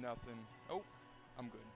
Nothing. Oh, I'm good.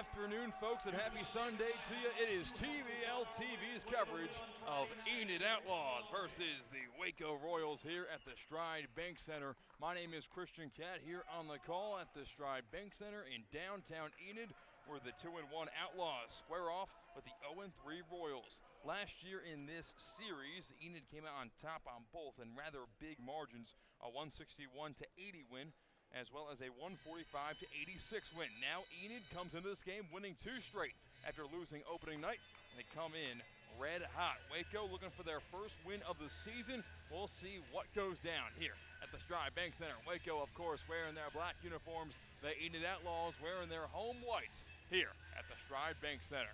afternoon, folks, and happy Sunday to you. It is TVL TV's coverage of Enid Outlaws versus the Waco Royals here at the Stride Bank Center. My name is Christian Cat here on the call at the Stride Bank Center in downtown Enid, where the 2-1 Outlaws square off with the 0-3 Royals. Last year in this series, Enid came out on top on both in rather big margins, a 161-80 win, as well as a 145-86 win. Now Enid comes into this game winning 2 straight after losing opening night, and they come in red hot. Waco looking for their first win of the season. We'll see what goes down here at the Stride Bank Center. Waco, of course, wearing their black uniforms. The Enid Outlaws wearing their home whites here at the Stride Bank Center.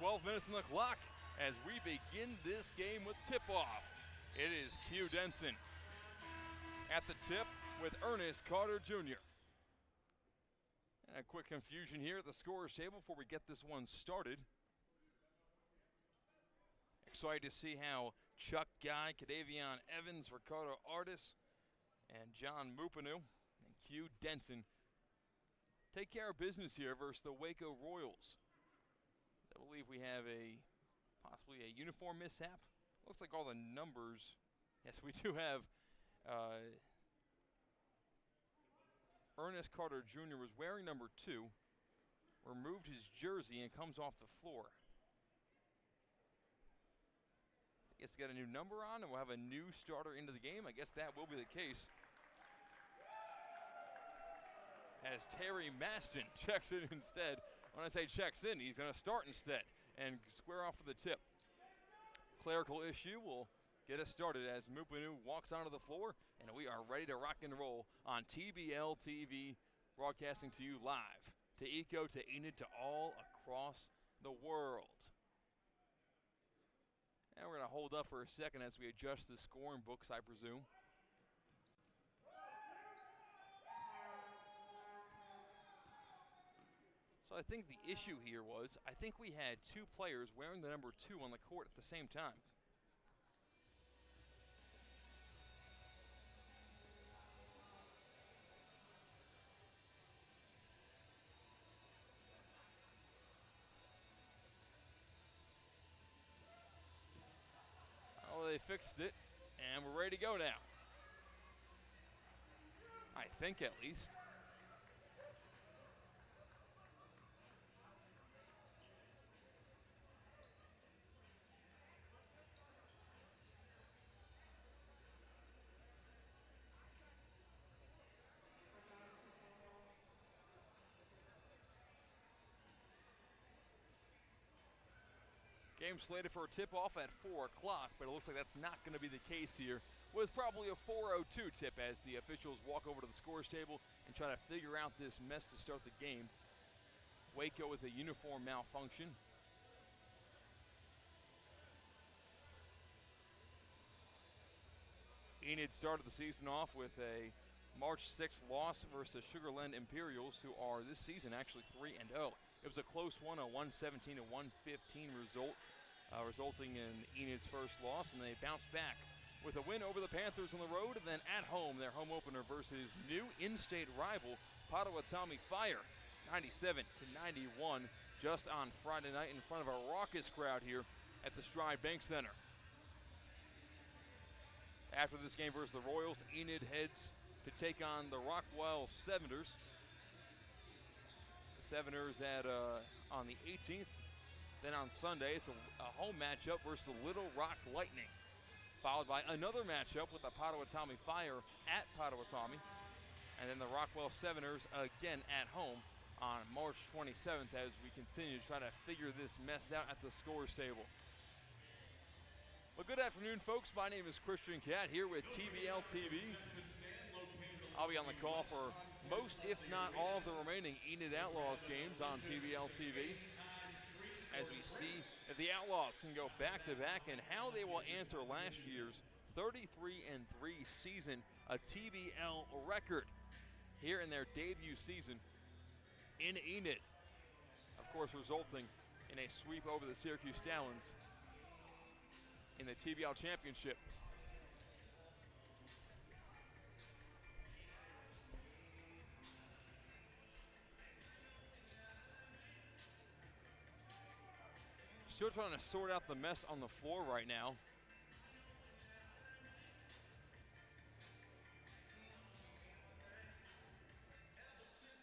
"12 minutes on the clock as we begin this game with tip-off. It is Q Denson at the tip with Ernest Carter Jr. And a quick confusion here at the scorer's table before we get this one started. Excited to see how Chuck Guy, Cadavion Evans, Ricardo Artis, and John Mupanu and Q Denson take care of business here versus the Waco Royals. I believe we have possibly a uniform mishap. Looks like all the numbers. Yes, we do have Ernest Carter Jr. was wearing number 2, removed his jersey and comes off the floor. I guess he got a new number on and we'll have a new starter into the game. I guess that will be the case, as Terry Maston checks in instead. When I say checks in, he's going to start instead and square off with the tip. Clerical issue will get us started as Mupanu walks onto the floor, and we are ready to rock and roll on TBL TV, broadcasting to you live, to Eco, to Enid, to all across the world. And we're going to hold up for a second as we adjust the scoring books, I presume. So I think the issue here was, I think we had 2 players wearing the number 2 on the court at the same time. Oh, they fixed it, and we're ready to go now. I think, at least. Game slated for a tip-off at 4 o'clock, but it looks like that's not going to be the case here, with probably a 4:02 tip as the officials walk over to the scores table and try to figure out this mess to start the game. Waco with a uniform malfunction. Enid started the season off with a March 6th loss versus Sugarland Imperials, who are this season actually 3-0. It was a close one, a 117-115 result, resulting in Enid's first loss, and they bounced back with a win over the Panthers on the road, and then at home, their home opener versus new in-state rival Potawatomi Fire, 97-91, just on Friday night in front of a raucous crowd here at the Stride Bank Center. After this game versus the Royals, Enid heads to take on the Rockwell Severners. The Severners on the 18th. Then on Sunday, it's a home matchup versus the Little Rock Lightning, followed by another matchup with the Potawatomi Fire at Potawatomi, and then the Rockwell Severners again at home on March 27th as we continue to try to figure this mess out at the scores table. Well, good afternoon, folks. My name is Christian Cat here with TVL TV. I'll be on the call for most, if not all, of the remaining Enid Outlaws games on TVL TV, as we see if the Outlaws can go back-to-back and how they will answer last year's 33-3 season, a TVL record here in their debut season in Enid, of course resulting in a sweep over the Syracuse Stallions in the TVL Championship. Still trying to sort out the mess on the floor right now.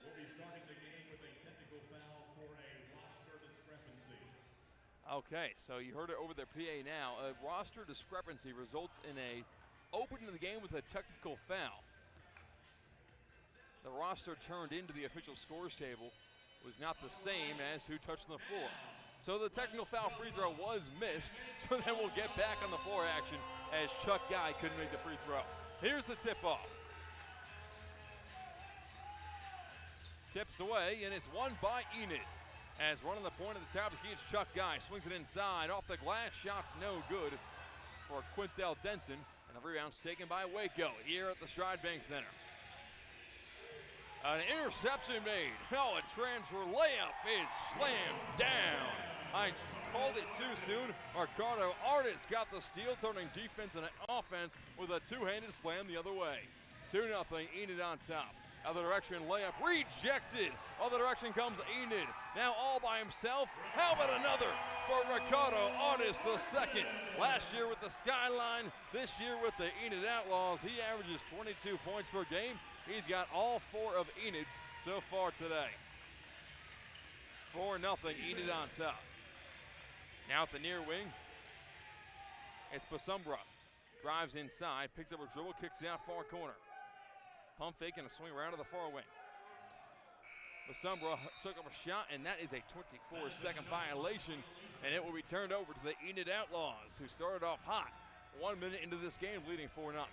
We'll be starting the game with a technical foul for a roster discrepancy. Okay, so you heard it over their PA now. A roster discrepancy results in a opening of the game with a technical foul. The roster turned into the official scores table was not the same as who touched the floor. So the technical foul free throw was missed, so then we'll get back on the floor action as Chuck Guy couldn't make the free throw. Here's the tip-off. Tips away, and it's won by Enid. As running the point at the top of the key, it's Chuck Guy. Swings it inside, off the glass, shot's no good for Quintel Denson, and the rebound's taken by Waco here at the Stride Bank Center. An interception made. Oh, a transfer layup is slammed down. I called it too soon. Ricardo Artis got the steal, turning defense into offense with a two-handed slam the other way. 2-0, Enid on top. Other direction, layup rejected. Other direction comes Enid. Now all by himself. How about another for Ricardo Artis the second? Last year with the Skyline, this year with the Enid Outlaws. He averages 22 points per game. He's got all 4 of Enid's so far today. 4-0, Enid on top. Now at the near wing, it's Basumbra. Drives inside, picks up a dribble, kicks it out far corner. Pump fake and a swing around to the far wing. Basumbra took up a shot, and that is a 24-second violation, and it will be turned over to the Enid Outlaws, who started off hot. 1 minute into this game, leading 4-0.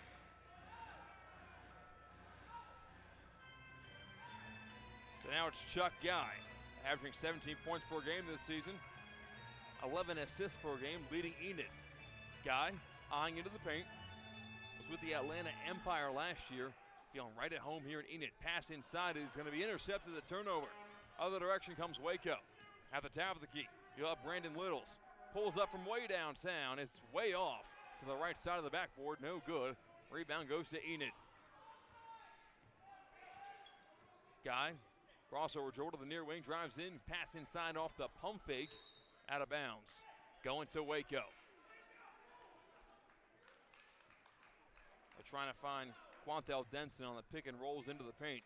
So now it's Chuck Guy, averaging 17 points per game this season, 11 assists per game, leading Enid. Guy, eyeing into the paint, was with the Atlanta Empire last year, feeling right at home here in Enid. Pass inside is going to be intercepted, the turnover. Other direction comes Waco. At the top of the key, you'll have Brandon Littles. Pulls up from way downtown. It's way off to the right side of the backboard. No good. Rebound goes to Enid. Guy, crossover dribble to the near wing, drives in, pass inside off the pump fake, out of bounds. Going to Waco. They're trying to find Quintel Denson on the pick and rolls into the paint.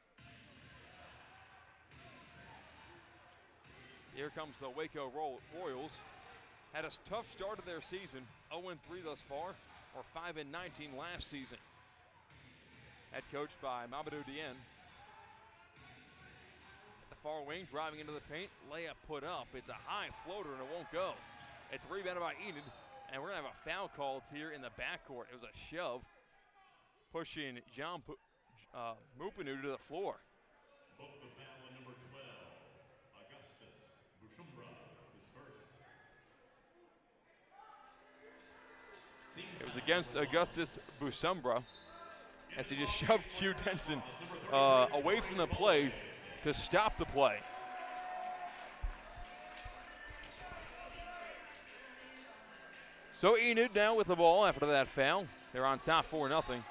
Here comes the Waco Royals. Had a tough start of their season, 0-3 thus far, or 5-19 last season. Head coached by Mamadou Dieng. At the far wing, driving into the paint, layup put up. It's a high floater and it won't go. It's rebounded by Enid, and we're gonna have a foul called here in the backcourt. It was a shove, pushing John Mupanu to the floor. Book the foul on number 12, Augustus Bushumbra. It's his first. It was against Augustus Busumbra as he just shoved Q Denson away from the play to stop the play. So Enid now with the ball after that foul. They're on top 4-0.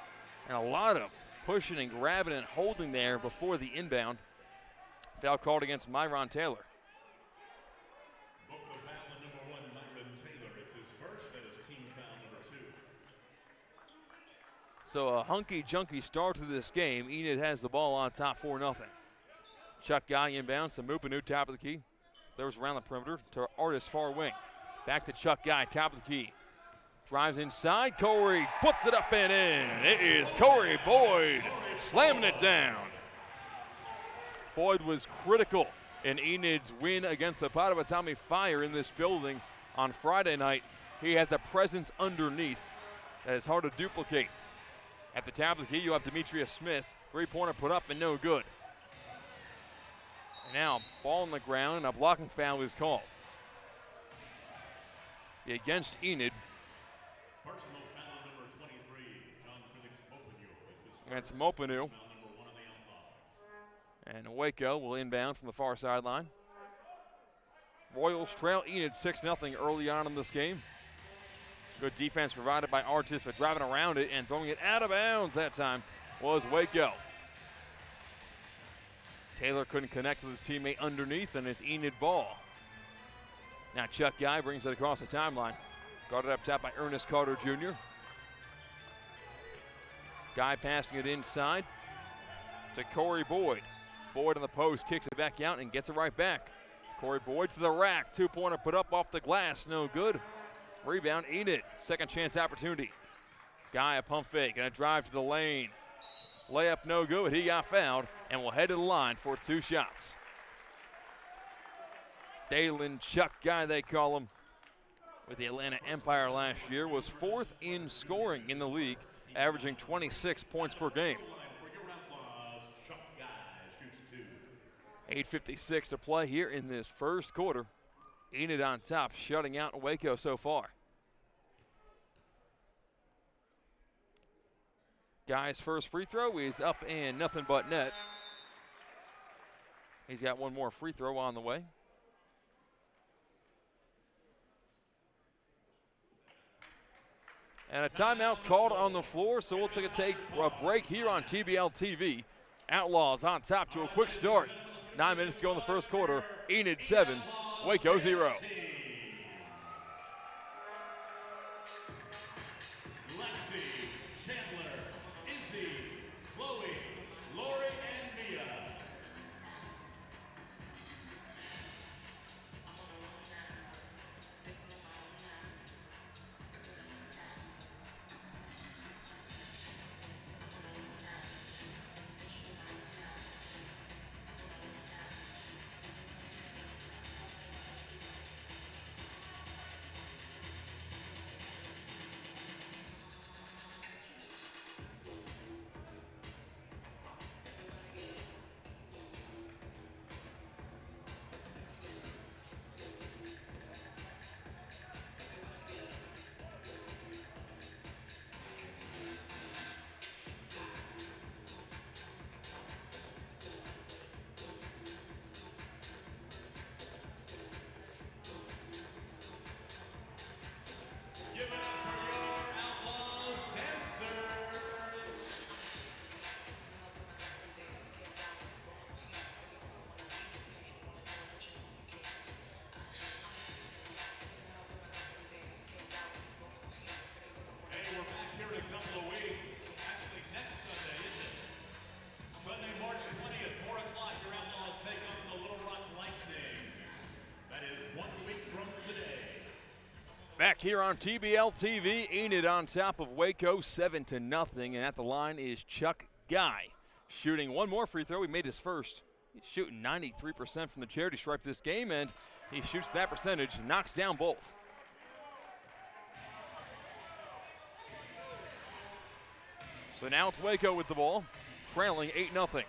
And a lot of pushing and grabbing and holding there before the inbound. Foul called against Myron Taylor. Book the foul on number 1, Myron Taylor. It's his first, and his team foul number 2. So a hunky-junky start to this game. Enid has the ball on top 4-0. Chuck Guy inbounds to Mupanu, top of the key. There's around the perimeter to Artis, far wing. Back to Chuck Guy, top of the key. Drives inside, Corey puts it up and in. It is Corey Boyd slamming it down. Boyd was critical in Enid's win against the Potawatomi Fire in this building on Friday night. He has a presence underneath that is hard to duplicate. At the top of the key, you have Demetria Smith. Three-pointer put up and no good. And now, ball on the ground and a blocking foul is called. Against Enid. Personal foul number 23, John Felix Mopanu. It's Mopanu. Foul number 1 on the Outlaws. And Waco will inbound from the far sideline. Royals trail Enid 6-0 early on in this game. Good defense provided by Artis, but driving around it and throwing it out of bounds that time was Waco. Taylor couldn't connect with his teammate underneath, and it's Enid ball. Now Chuck Guy brings it across the timeline. Guarded up top by Ernest Carter Jr. Guy passing it inside to Corey Boyd. Boyd on the post, kicks it back out and gets it right back. Corey Boyd to the rack. Two-pointer put up off the glass. No good. Rebound, Enid. Second chance opportunity. Guy a pump fake and a drive to the lane. Layup no good. He got fouled and will head to the line for 2 shots. Dalen Chuck Guy, they call him, with the Atlanta Empire last year, was 4th in scoring in the league, averaging 26 points per game. 8:56 to play here in this first quarter. Enid on top, shutting out Waco so far. Guy's first free throw is up and nothing but net. He's got one more free throw on the way. And a timeout's called on the floor, so we'll take a break here on TBL TV. Outlaws on top to a quick start. 9 minutes to go in the first quarter. Enid 7, Waco 0. Back here on TBL TV, Enid on top of Waco 7-0, and at the line is Chuck Guy. Shooting one more free throw. He made his first. He's shooting 93% from the charity stripe this game, and he shoots that percentage, knocks down both. So now it's Waco with the ball, trailing 8-0.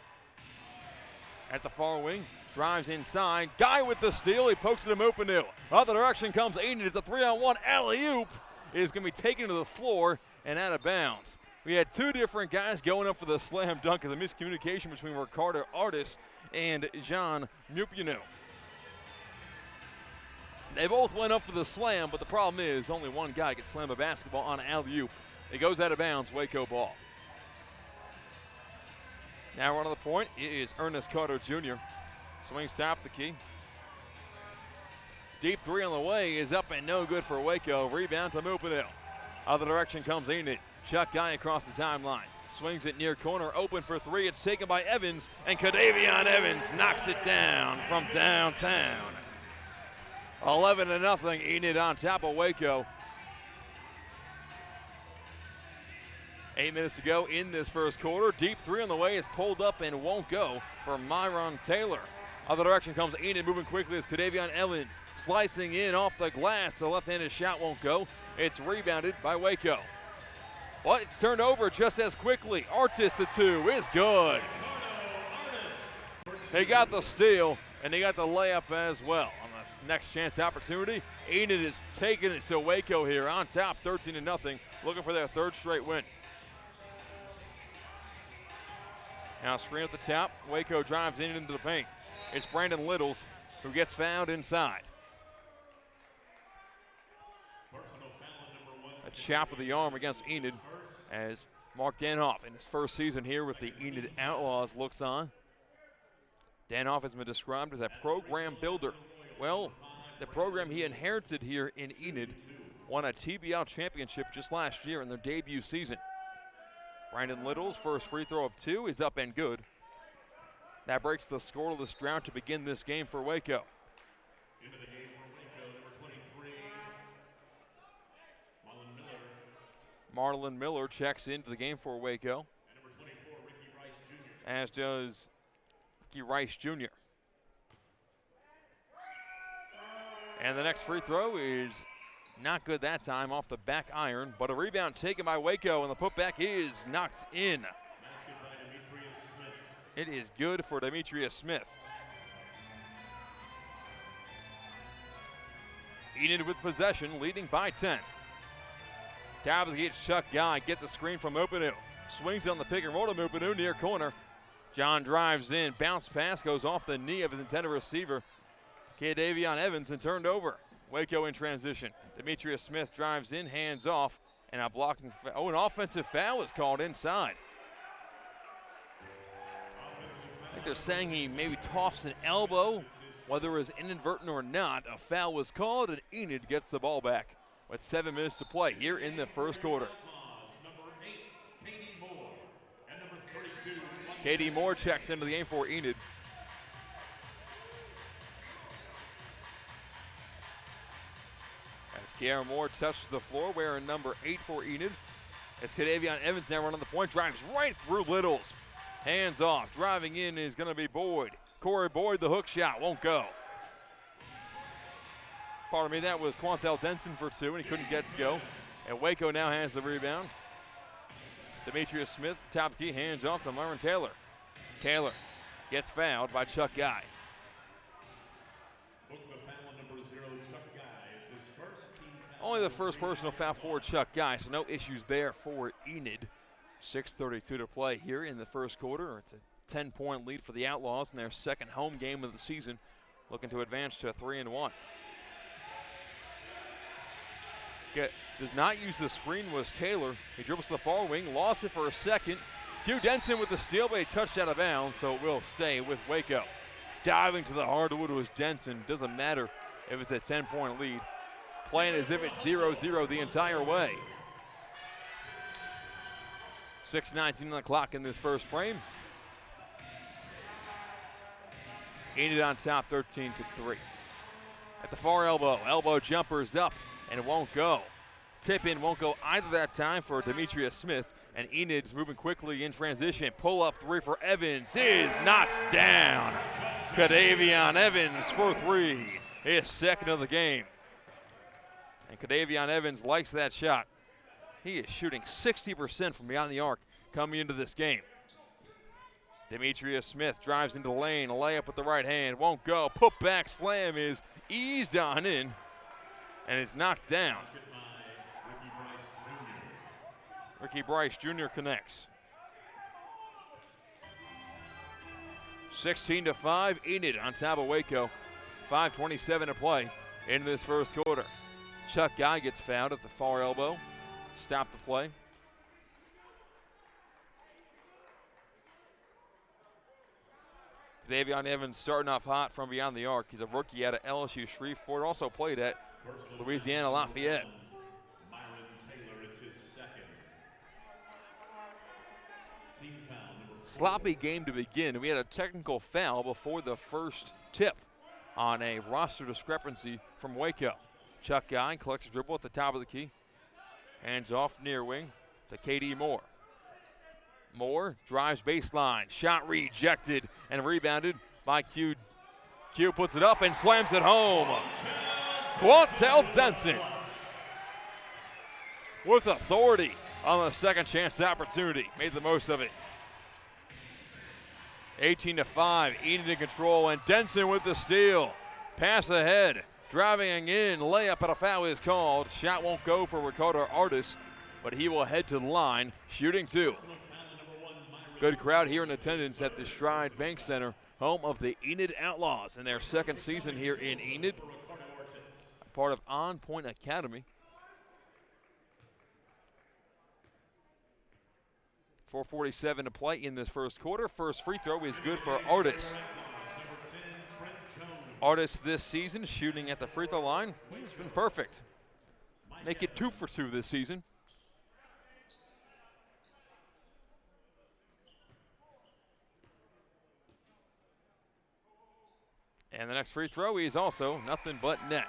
At the far wing, drives inside. Guy with the steal. He pokes it to Mupanu. Other direction comes Enid. It's a 3-on-1 alley-oop. Is going to be taken to the floor and out of bounds. We had 2 different guys going up for the slam dunk as a miscommunication between Ricardo Artis and Jean Mupanu. They both went up for the slam, but the problem is only one guy can slam a basketball on an alley-oop. It goes out of bounds, Waco ball. Now on the point is Ernest Carter Jr. Swings top the key. Deep 3 on the way is up and no good for Waco. Rebound to Mupanu. Other direction comes Enid. Chuck Guy across the timeline. Swings it near corner, open for 3. It's taken by Evans, and Kadavion Evans knocks it down from downtown. 11-0, Enid on top of Waco. 8 minutes to go in this first quarter. Deep 3 on the way is pulled up and won't go for Myron Taylor. Other direction comes Enid, moving quickly as Kadavion Evans slicing in off the glass. The left-handed shot won't go. It's rebounded by Waco. But it's turned over just as quickly. Artis the 2 is good. They got the steal, and they got the layup as well. On this next chance opportunity, Enid is taking it to Waco here on top, 13-0, looking for their 3rd straight win. Now screen at the top. Waco drives in into the paint. It's Brandon Littles who gets fouled inside. A chop of the arm against Enid as Mark Danhoff in his first season here with the Enid Outlaws looks on. Danhoff has been described as a program builder. Well, the program he inherited here in Enid won a TBL championship just last year in their debut season. Brandon Little's first free throw of 2 is up and good. That breaks the scoreless drought to begin this game for Waco. Into the game for Waco, number 23, Marlon Miller checks into the game for Waco. And number 24, Ricky Rice Jr. As does Ricky Rice Jr. And the next free throw is not good that time, off the back iron, but a rebound taken by Waco, and the putback is knocked in. Basket by Demetrius Smith. It is good for Demetrius Smith. Enid with possession, leading by 10. Down to the Chuck Guy, get the screen from Openu. Swings it on the pick and roll to Openu, near corner. John drives in, bounce pass goes off the knee of his intended receiver, Davion Evans, and turned over. Waco in transition. Demetrius Smith drives in, hands off, and a blocking foul. Oh, an offensive foul is called inside. I think they're saying he maybe tossed an elbow. Whether it was inadvertent or not, a foul was called, and Enid gets the ball back with 7 minutes to play here in the first quarter. Number 8, Katie Moore. And number 32, Katie Moore checks into the game for Enid. As Kiara Moore touches the floor, wearing number 8 for Enid. As Davion Evans now running the point, drives right through Littles. Hands off, driving in is going to be Boyd. Corey Boyd, the hook shot, won't go. Pardon me, that was Quantel Denson for 2, and he couldn't get to go. And Waco now has the rebound. Demetrius Smith, top key, hands off to Myron Taylor. Taylor gets fouled by Chuck Guy. book the foul on number 0, Chuck Guy. It's his first team foul. Only the first personal foul for Chuck Guy, so no issues there for Enid. 6:32 to play here in the first quarter. It's a 10-point lead for the Outlaws in their second home game of the season, looking to advance to 3-1. Does not use the screen was Taylor. He dribbles to the far wing, lost it for a second. Hugh Denson with the steal, but he touched out of bounds, so it will stay with Waco. Diving to the hardwood was Denson. Doesn't matter if it's a 10-point lead. Playing as if it's 0-0 the entire way. 6:19 on the clock in this first frame. Enid on top, 13-3. At the far elbow jumper's up, and it won't go. Tip in won't go either that time for Demetrius Smith, and Enid's moving quickly in transition. Pull up 3 for Evans is knocked down. Davion Evans for 3, his second of the game. And Davion Evans likes that shot. He is shooting 60% from beyond the arc coming into this game. Demetrius Smith drives into the lane, a layup with the right hand, won't go. Put back slam is eased on in and is knocked down. Ricky Bryce Jr. connects. 16-5, Enid on top of Waco. 5:27 to play in this first quarter. Chuck Guy gets fouled at the far elbow. Stop the play. Davion Evans starting off hot from beyond the arc. He's a rookie out of LSU Shreveport. Also played at Louisiana Lafayette. Myron Taylor, it's his second. Team foul number 4. Sloppy game to begin. We had a technical foul before the first tip on a roster discrepancy from Waco. Chuck Guy collects a dribble at the top of the key. Hands off near wing to Katie Moore. Moore drives baseline. Shot rejected and rebounded by Q. Q puts it up and slams it home. Quantel Denson with authority on the second chance opportunity. Made the most of it. 18-5, Enid in control, and Denson with the steal. Pass ahead, driving in, layup, and a foul is called. Shot won't go for Ricardo Artis, but he will head to the line, shooting 2. Good crowd here in attendance at the Stride Bank Center, home of the Enid Outlaws in their second season here in Enid, part of On Point Academy. 4:47 to play in this first quarter. First free throw is good for Artis. Artist this season shooting at the free throw line. He's been perfect. Make it 2 for 2 this season. And the next free throw is also nothing but net.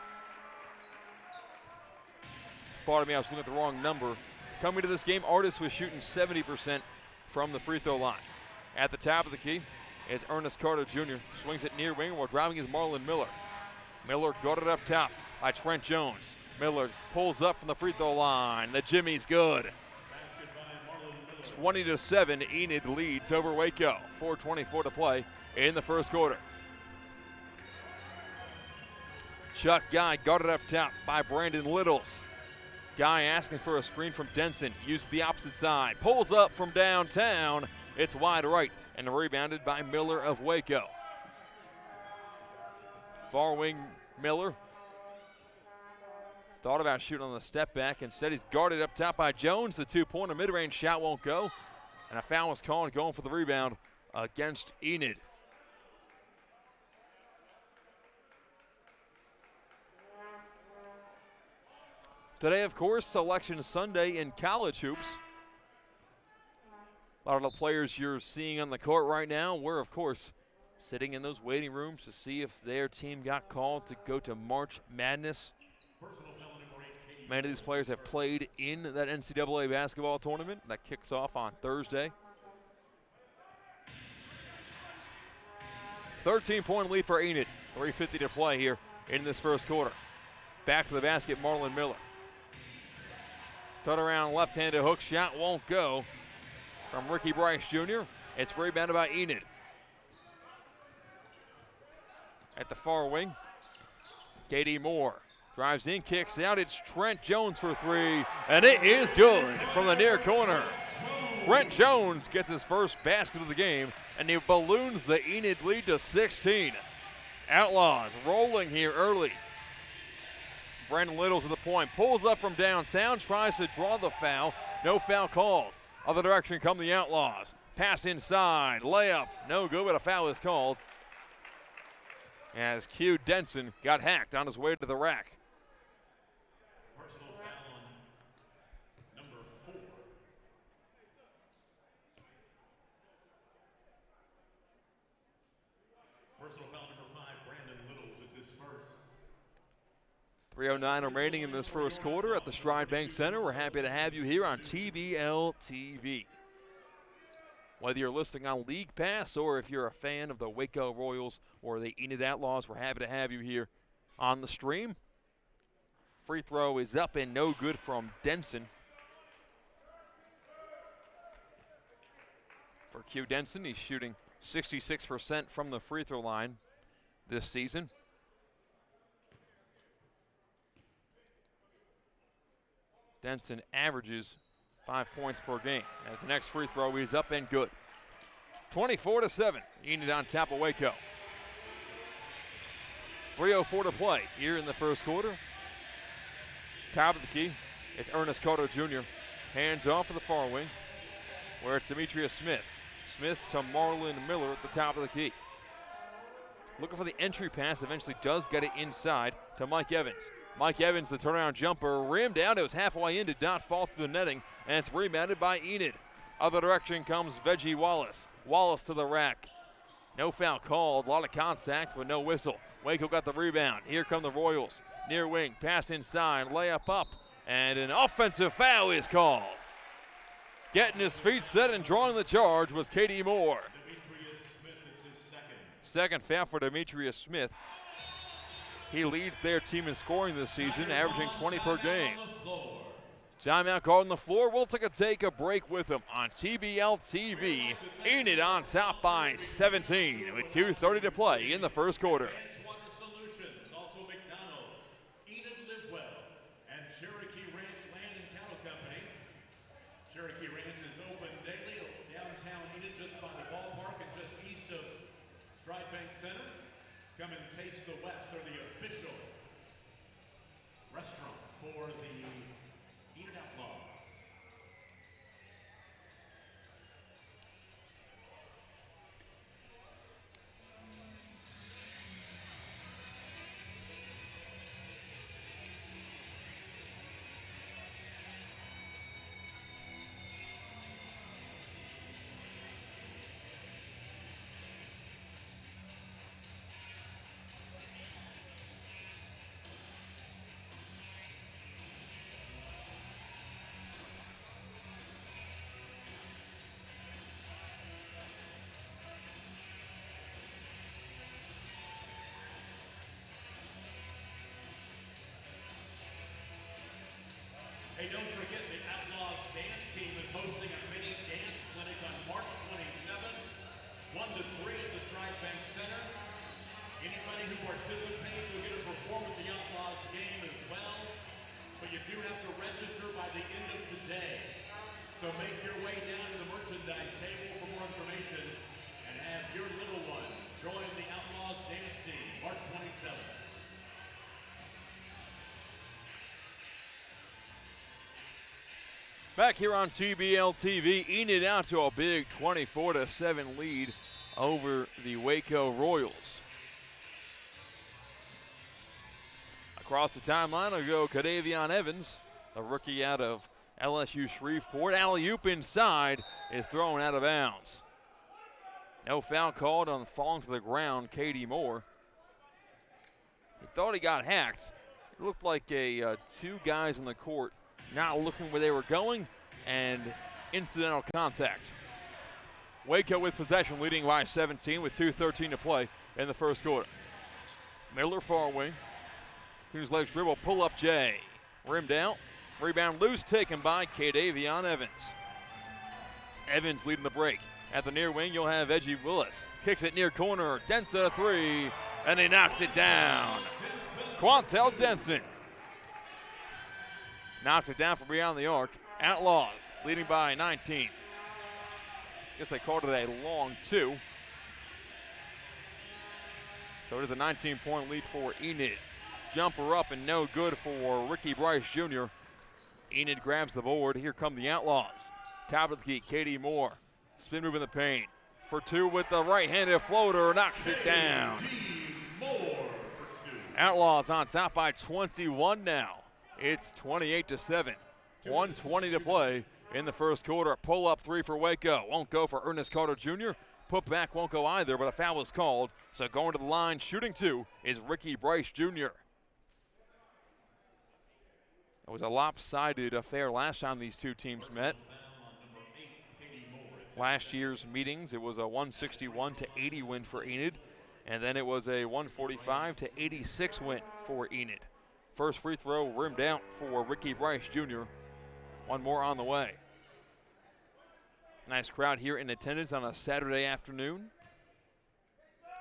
Pardon me, I was looking at the wrong number. Coming to this game, Artist was shooting 70% from the free throw line. At the top of the key, it's Ernest Carter Jr. Swings it near wing while driving is Marlon Miller. Miller guarded up top by Trent Jones. Miller pulls up from the free throw line. The jimmy's good. 20-7, Enid leads over Waco. 4:24 to play in the first quarter. Chuck Guy guarded up top by Brandon Littles. Guy asking for a screen from Denson. Uses the opposite side. Pulls up from downtown. It's wide right and rebounded by Miller of Waco. Far wing Miller thought about shooting on the step back. Instead, he's guarded up top by Jones. The two-pointer mid-range shot won't go. And a foul was called going for the rebound against Enid. Today, of course, Selection Sunday in college hoops. A lot of the players you're seeing on the court right now were, of course, sitting in those waiting rooms to see if their team got called to go to March Madness. Many of these players have played in that NCAA basketball tournament that kicks off on Thursday. 13-point lead for Enid. 3:50 to play here in this first quarter. Back to the basket, Marlon Miller. Turnaround left-handed hook shot won't go from Ricky Bryce Jr. It's rebounded by Enid. At the far wing, Katie Moore drives in, kicks out. It's Trent Jones for three, and it is good from the near corner. Trent Jones gets his first basket of the game, and he balloons the Enid lead to 16. Outlaws rolling here early. Brandon Littles to the point, pulls up from downtown, tries to draw the foul. No foul called. Other direction come the Outlaws. Pass inside, layup, no good, but a foul is called as Q Denson got hacked on his way to the rack. Personal foul on number 4. Personal foul number 5, Brandon Littles. It's his first. 3:09 remaining in this first quarter at the Stride Bank Center. We're happy to have you here on TBL TV. Whether you're listening on League Pass or if you're a fan of the Waco Royals or the Enid Outlaws, we're happy to have you here on the stream. Free throw is up and no good from Denson. For Q Denson, he's shooting 66% from the free throw line this season. Denson averages 5 points per game. At the next free throw, he's up and good. 24-7, Enid on top of Waco. 3:04 to play here in the first quarter. Top of the key, it's Ernest Carter Jr. Hands off of the far wing, where it's Demetrius Smith. Smith to Marlon Miller at the top of the key. Looking for the entry pass, eventually does get it inside to Mike Evans. Mike Evans, the turnaround jumper, rimmed out. It was halfway in, did not fall through the netting, and it's rebounded by Enid. Other direction comes Venjie Wallis. Wallis to the rack. No foul called, a lot of contact, but no whistle. Waco got the rebound. Here come the Royals. Near wing, pass inside, layup up, and an offensive foul is called. Getting his feet set and drawing the charge was Katie Moore. Demetrius Smith, it's his Second foul for Demetrius Smith. He leads their team in scoring this season, averaging 20 per game. Timeout called on the floor. We'll take a break with him on TBL TV. Enid on top by 17 with 2:30 to play in the first quarter. Water Solutions, also McDonald's, Enid Live Well, and Cherokee Ranch Land and Cattle Company. Cherokee Ranch is open daily downtown Enid, just by the ballpark and just east of Stride Bank Center. Come and taste the West, or the official restaurant for the Enid Outlaws. Hey, don't forget the Outlaws dance team is hosting a mini dance clinic on March 27th, 1 to 3 at the Stripe Bank Center. Anybody who participates will get to perform at the Outlaws game as well, but you do have to register by the end of today. So make your way down to the merchandise table for more information and have your little one join the Outlaws dance team March 27th. Back here on TBL TV, Enid out to a big 24-7 lead over the Waco Royals. Across the timeline will go Kadavion Evans, the rookie out of LSU Shreveport. Alley-oop inside is thrown out of bounds. No foul called on falling to the ground, Katie Moore. He thought he got hacked. It looked like two guys in the court not looking where they were going, and incidental contact. Waco with possession, leading by 17 with 2:13 to play in the first quarter. Miller far wing. Whose legs dribble, pull up Jay. Rimmed out. Rebound loose, taken by Kadavion Evans. Evans leading the break. At the near wing, you'll have Venjie Wallis. Kicks it near corner. Denson a three, and he knocks it down. Quantel Denson knocks it down from beyond the arc. Outlaws leading by 19. Guess they called it a long two. So it is a 19-point lead for Enid. Jumper up and no good for Ricky Bryce Jr. Enid grabs the board. Here come the Outlaws. Top of the key, Katie Moore. Spin move in the paint. For two with the right-handed floater. Knocks it down. Outlaws on top by 21 now. It's 28-7. 1:20 to play in the first quarter. Pull-up three for Waco. Won't go for Ernest Carter Jr. Put back won't go either, but a foul is called. So going to the line, shooting two, is Ricky Bryce Jr. It was a lopsided affair last time these two teams met. Last year's meetings, it was a 161-80 win for Enid, and then it was a 145-86 win for Enid. First free throw rimmed out for Ricky Bryce Jr. One more on the way. Nice crowd here in attendance on a Saturday afternoon.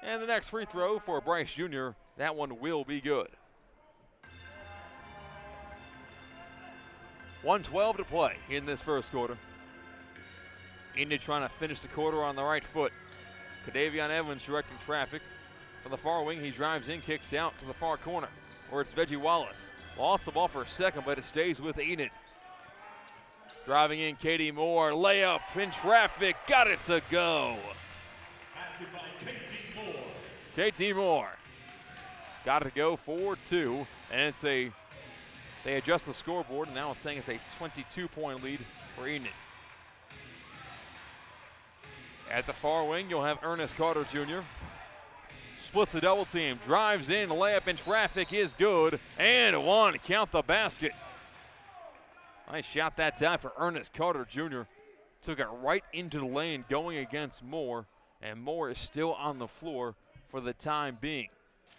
And the next free throw for Bryce Jr., that one will be good. 1:12 to play in this first quarter. Enid trying to finish the quarter on the right foot. Kadavion Evans directing traffic. From the far wing, he drives in, kicks out to the far corner, where it's Venjie Wallis. Lost the ball for a second, but it stays with Enid. Driving in, Katie Moore, layup in traffic, got it to go. Katie Moore got it to go for two, and they adjust the scoreboard, and now it's saying it's a 22-point lead for Enid. At the far wing, you'll have Ernest Carter Jr. Splits the double team, drives in, layup in traffic is good, and one, count the basket. Nice shot that time for Ernest Carter Jr. Took it right into the lane going against Moore, and Moore is still on the floor for the time being.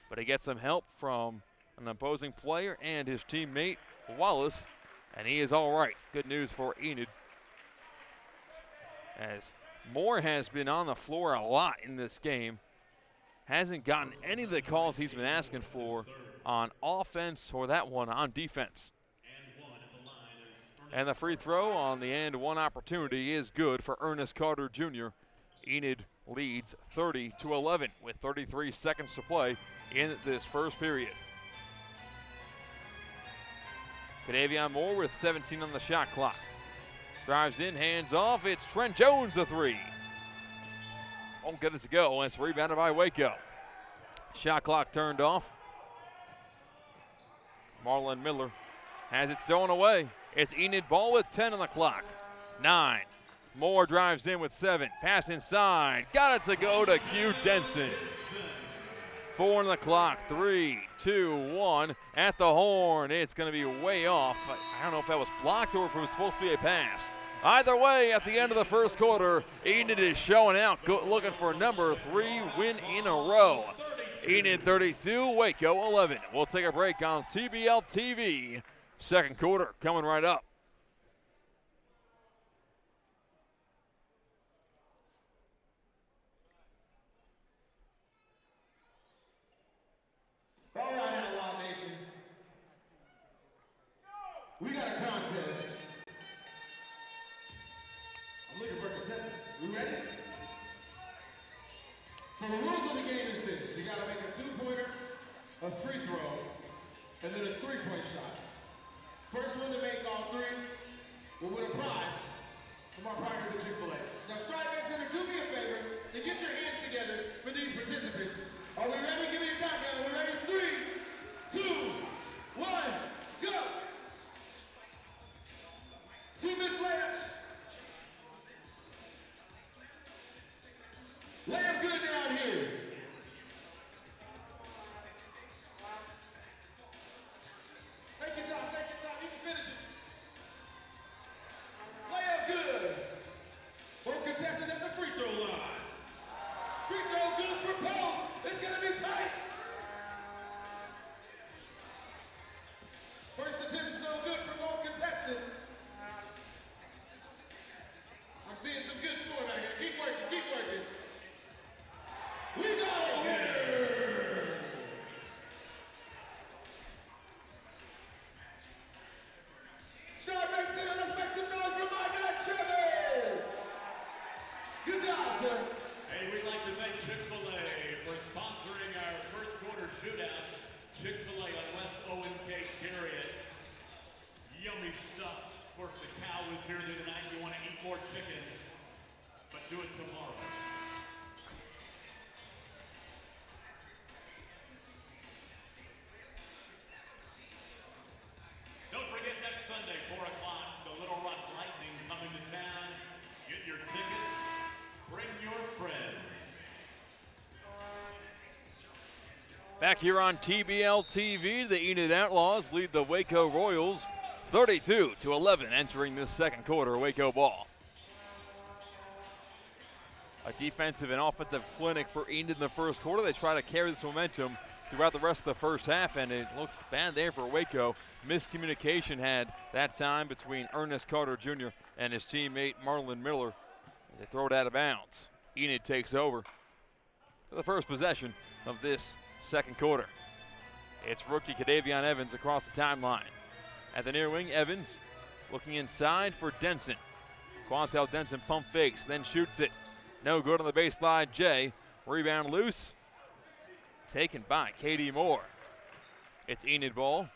But he gets some help from an opposing player and his teammate Wallace, and he is all right. Good news for Enid, as Moore has been on the floor a lot in this game. Hasn't gotten any of the calls he's been asking for on offense or that one on defense. And the free throw on the and one opportunity is good for Ernest Carter Jr. Enid leads 30-11 with 33 seconds to play in this first period. Kadavion Moore with 17 on the shot clock. Drives in, hands off, it's Trent Jones a three. Won't get it to go, and it's rebounded by Waco. Shot clock turned off. Marlon Miller has it stolen away. It's Enid ball with 10 on the clock. 9. Moore drives in with 7. Pass inside. Got it to go to Q Denson. 4 on the clock. 3, 2, 1. At the horn. It's going to be way off. I don't know if that was blocked or if it was supposed to be a pass. Either way, at the end of the first quarter, Enid is showing out, looking for number 3 win in a row. Enid 32, Waco 11. We'll take a break on TBL TV. Second quarter coming right up. All right, Outlaw Nation. We got a contest. I'm looking for contestants. We ready? So the rules of the game is this. You got to make a two-pointer, a free throw, and then a three-point shot. First one to make all three will win a prize from our partners at Chick-fil-A. Now, Strike Center, do me a favor and get your hands together for these participants. Are we ready? Give me a countdown. We're ready? 3, 2, 1, go! 2 missed layups. Layup good down here. Take your time, take your time. You can finish it. Layup good. Both contestants at the free throw line. Free throw good for both. It's gonna be tight. First attempt's no good for both contestants. I'm seeing some good scoring out here. Keep working, keep working. We got a winner! Starbreak Center, let's make some noise for my guy, Trevor! Good job, sir. Hey, we'd like to thank Chick-fil-A for sponsoring our first quarter shootout. Chick-fil-A on West Owen Cake, period. Yummy stuff. Of course, the cow is here tonight. You want to eat more chicken, but do it tomorrow. Don't forget next Sunday, 4 o'clock, the Little Rock Lightning coming to town. Get your tickets. Bring your friends. Back here on TBL TV, the Enid Outlaws lead the Waco Royals 32-11 entering this second quarter. Waco ball. A defensive and offensive clinic for Enid in the first quarter. They try to carry this momentum throughout the rest of the first half, and it looks bad there for Waco. Miscommunication had that time between Ernest Carter Jr. and his teammate Marlon Miller. They throw it out of bounds. Enid takes over for the first possession of this second quarter. It's rookie Kadavion Evans across the timeline. At the near wing, Evans looking inside for Denson. Quantel Denson pump fakes, then shoots it. No good on the baseline. Jay, rebound loose. Taken by Katie Moore. It's Enid ball.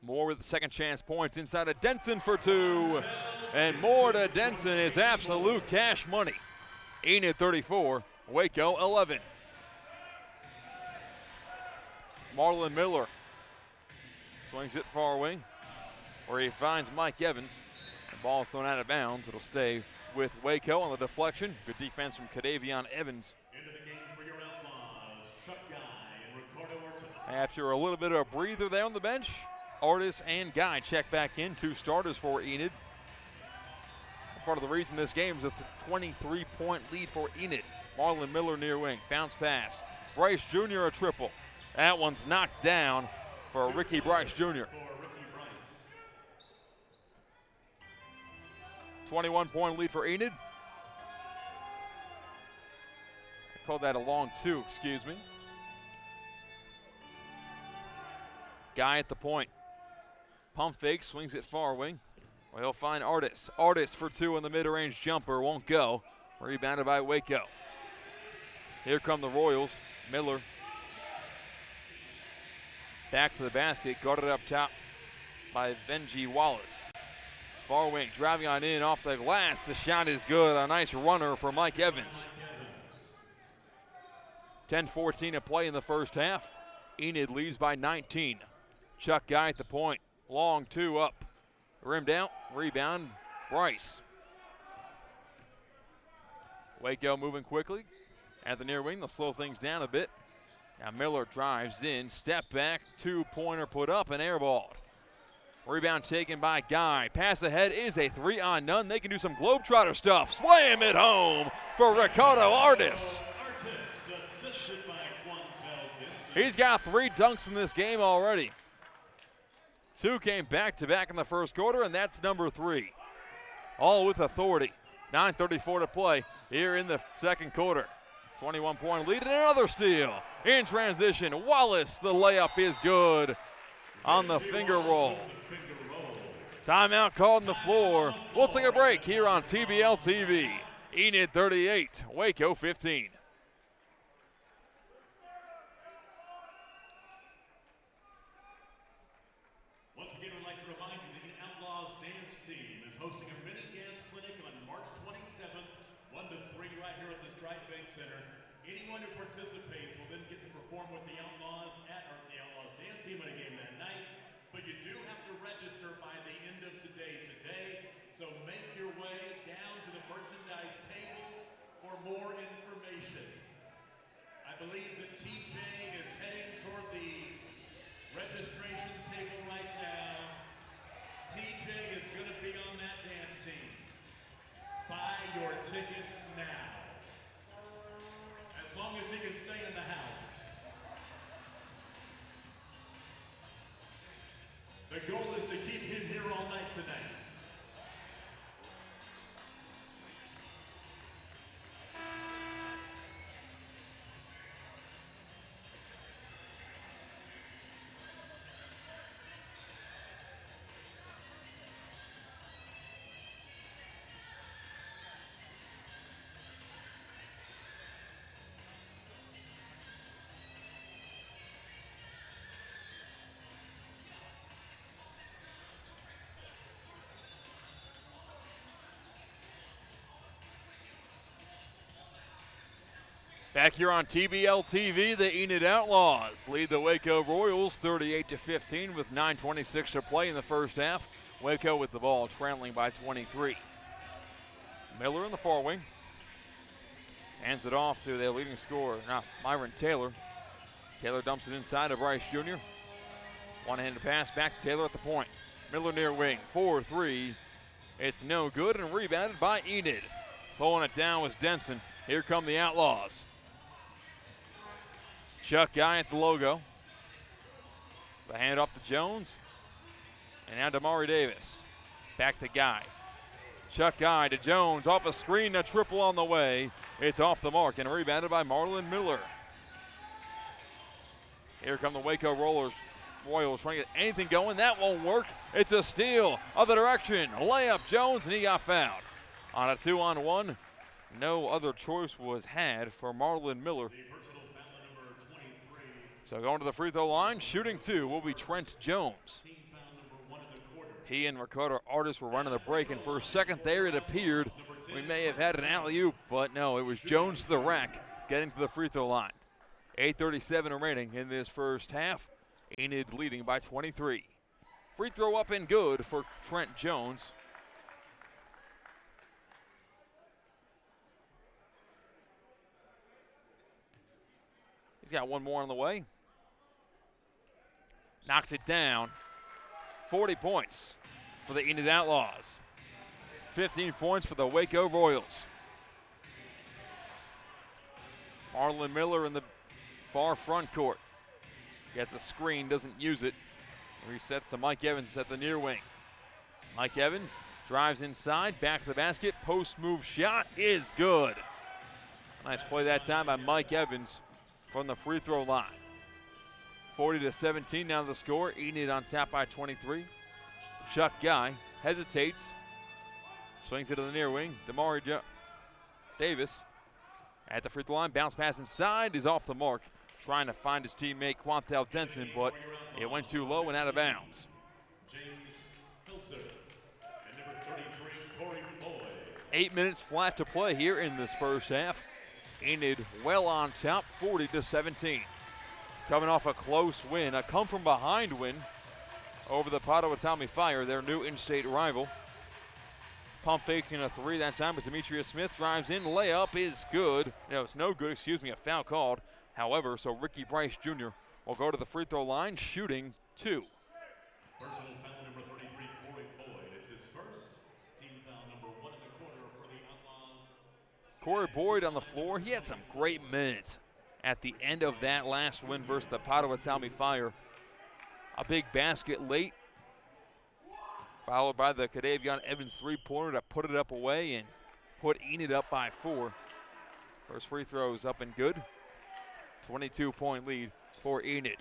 Moore with the second chance points inside of Denson for 2. And Moore to Denson is absolute cash money. Enid 34, Waco 11. Marlon Miller swings it far wing where he finds Mike Evans. The ball's thrown out of bounds. It'll stay with Waco on the deflection. Good defense from Kadavion Evans. Into the game for your Outlaws, Chuck Guy and Ricardo Ortiz. After a little bit of a breather there on the bench, Artis and Guy check back in. 2 starters for Enid. Part of the reason this game is a 23-point lead for Enid. Marlon Miller near wing, bounce pass. Bryce Jr. a triple. That one's knocked down for Ricky Bryce Jr. 21-point lead for Enid. I called that a long 2, excuse me. Guy at the point. Pump fake, swings it far wing. Well, he'll find Artis. Artis for 2 on the mid-range jumper, won't go. Rebounded by Waco. Here come the Royals. Miller back to the basket, guarded up top by Venjie Wallis. Far wing, driving on in off the glass. The shot is good. A nice runner for Mike Evans. 10-14 to play in the first half. Enid leads by 19. Chuck Guy at the point. Long 2 up. Rimmed out, rebound, Bryce. Waco moving quickly. At the near wing, they'll slow things down a bit. Now Miller drives in, step back, 2-pointer put up and airballed. Rebound taken by Guy. Pass ahead is a 3-on-none. They can do some Globetrotter stuff. Slam it home for Ricardo Artis. He's got 3 dunks in this game already. 2 came back-to-back in the first quarter, and that's number 3. All with authority. 9:34 to play here in the second quarter. 21-point lead and another steal. In transition, Wallis, the layup is good on the finger roll. Timeout called on the floor. We'll take a break here on TBL TV. Enid 38, Waco 15. Once again, I'd like to remind you that the Outlaws dance team is hosting a mini dance clinic on March 27th, 1 to 3 right here at the Strike Bank Center. Anyone who participates will then get to perform with the Outlaws the Outlaws dance team at a game that night. But you do have to register by the end of today. So make your way down to the merchandise table for more information. I believe that TJ is heading toward the registration table right now. TJ is going to be on that dance team. Buy your tickets now. As long as he can stay in the house. The goal is to keep him here all night tonight. Back here on TBL TV, the Enid Outlaws lead the Waco Royals 38-15 with 9:26 to play in the first half. Waco with the ball trailing by 23. Miller in the far wing. Hands it off to their leading scorer, Myron Taylor. Taylor dumps it inside to Bryce Jr. One-handed pass back to Taylor at the point. Miller near wing, 4-3. It's no good and rebounded by Enid. Pulling it down was Denson. Here come the Outlaws. Chuck Guy at the logo. The hand off to Jones. And now Damari Davis. Back to Guy. Chuck Guy to Jones. Off a screen, a triple on the way. It's off the mark and rebounded by Marlon Miller. Here come the Waco Royals trying to get anything going. That won't work. It's a steal. Other direction. Layup Jones, and he got fouled. On a 2-on-1. No other choice was had for Marlon Miller. So going to the free throw line, shooting two will be Trent Jones. He and Ricardo Artis were running the break, and for a second there it appeared we may have had an alley-oop, but no, it was Jones to the rack getting to the free throw line. 8:37 remaining in this first half. Enid leading by 23. Free throw up and good for Trent Jones. He's got one more on the way. Knocks it down. 40 points for the Enid Outlaws. 15 points for the Waco Royals. Marlon Miller in the far front court. Gets a screen, doesn't use it. Resets to Mike Evans at the near wing. Mike Evans drives inside, back to the basket. Post move shot is good. Nice play that time by Mike Evans from the free throw line. 40-17 now the score. Enid on top by 23. Chuck Guy hesitates. Swings it to the near wing. Damari Davis at the free throw line. Bounce pass inside is off the mark. Trying to find his teammate Quantel Denson, but it went too low and out of bounds. 8 minutes flat to play here in this first half. Enid well on top, 40-17. Coming off a close win, a come-from-behind win over the Potawatomi Fire, their new in-state rival. Pump faking a three that time, but Demetrius Smith drives in. Layup is good. No, it's no good, a foul called. However, so Ricky Bryce Jr. will go to the free throw line, shooting two. Personal foul number 33, Corey Boyd. It's his first. Team foul number 1 in the quarter for the Outlaws. Corey Boyd on the floor. He had some great minutes at the end of that last win versus the Potawatomi Fire. A big basket late, followed by the Cadavion Evans three-pointer to put it up away and put Enid up by 4. First free throw is up and good. 22-point lead for Enid.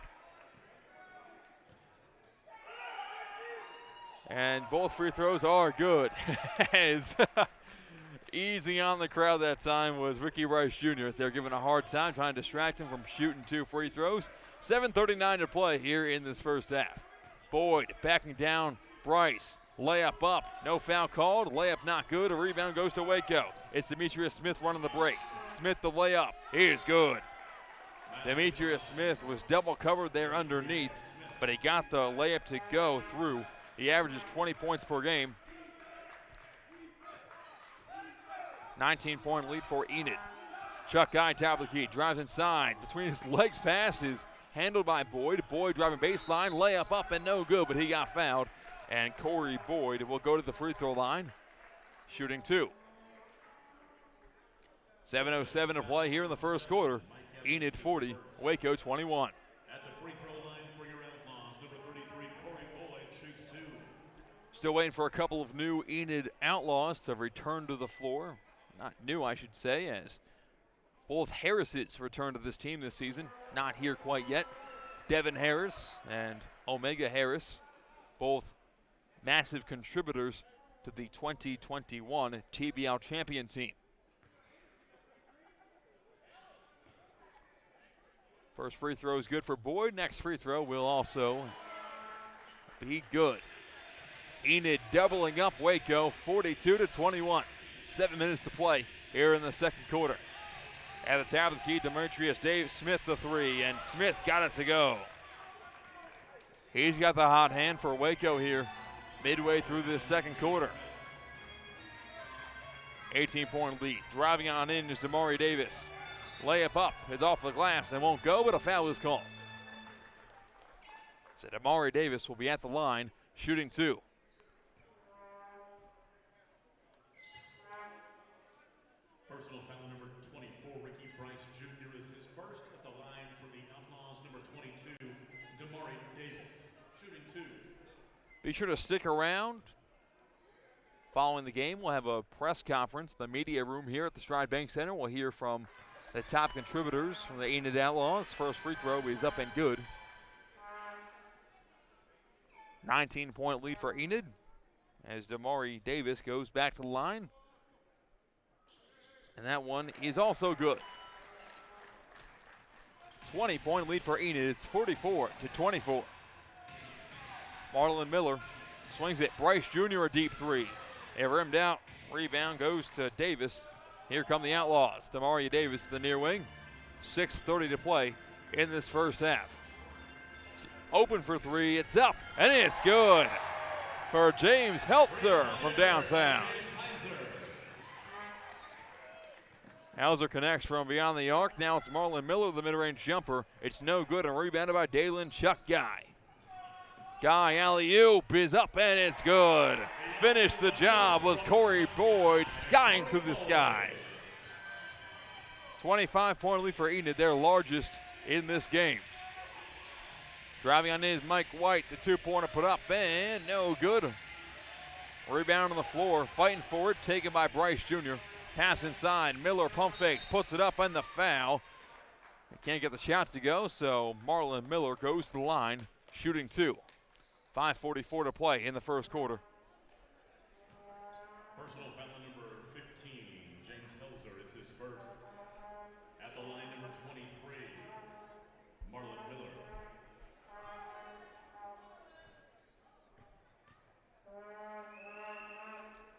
And both free throws are good. As easy on the crowd that time was Ricky Rice Jr. as they're giving a hard time trying to distract him from shooting 2 free throws. 7:39 to play here in this first half. Boyd backing down Bryce. Layup up. No foul called. Layup not good. A rebound goes to Waco. It's Demetrius Smith running the break. Smith the layup. Is good. Demetrius Smith was double covered there underneath, but he got the layup to go through. He averages 20 points per game. 19-point lead for Enid. Chuck Guy, top of the key, drives inside. Between his legs pass is handled by Boyd. Boyd driving baseline, layup up and no good, but he got fouled. And Corey Boyd will go to the free throw line, shooting 2. 7:07 to play here in the first quarter. Enid 40, Waco 21. At the free throw line for your Outlaws, number 33, Corey Boyd shoots 2. Still waiting for a couple of new Enid Outlaws to return to the floor. Not new, I should say, as both Harrises return to this team this season. Not here quite yet. Devin Harris and Omega Harris, both massive contributors to the 2021 TBL champion team. First free throw is good for Boyd. Next free throw will also be good. Enid doubling up Waco, 42-21. 7 minutes to play here in the second quarter. At the top of the key, Demetrius Smith the 3, and Smith got it to go. He's got the hot hand for Waco here midway through this second quarter. 18-point lead. Driving on in is Damari Davis. Layup up is off the glass and won't go, but a foul is called. So Damari Davis will be at the line, shooting 2. Personal foul number 24, Ricky Bryce Jr. is his first at the line for the Outlaws, number 22, Damari Davis, shooting 2. Be sure to stick around. Following the game, we'll have a press conference in the media room here at the Stride Bank Center. We'll hear from the top contributors from the Enid Outlaws. First free throw is up and good. 19-point lead for Enid as Damari Davis goes back to the line. And that one is also good. 20-point lead for Enid. It's 44-24. Marlon Miller swings it. Bryce Jr. a deep 3. They rimmed out. Rebound goes to Davis. Here come the Outlaws. Damari Davis, the near wing. 6:30 to play in this first half. Open for 3. It's up, and it's good for James Heltzer from downtown. Hauser connects from beyond the arc. Now it's Marlon Miller, the mid-range jumper. It's no good, and rebounded by Dalen Chuck Guy. Guy alley-oop is up, and it's good. Finished the job was Corey Boyd, skying through the sky. 25-point lead for Enid, their largest in this game. Driving on is Mike White, the 2-pointer put up, and no good. Rebound on the floor, fighting for it, taken by Bryce Jr. Pass inside, Miller pump fakes, puts it up, and the foul. They can't get the shots to go, so Marlon Miller goes to the line, shooting 2. 5:44 to play in the first quarter. Personal foul number 15, James Helzer, it's his first. At the line, number 23, Marlon Miller.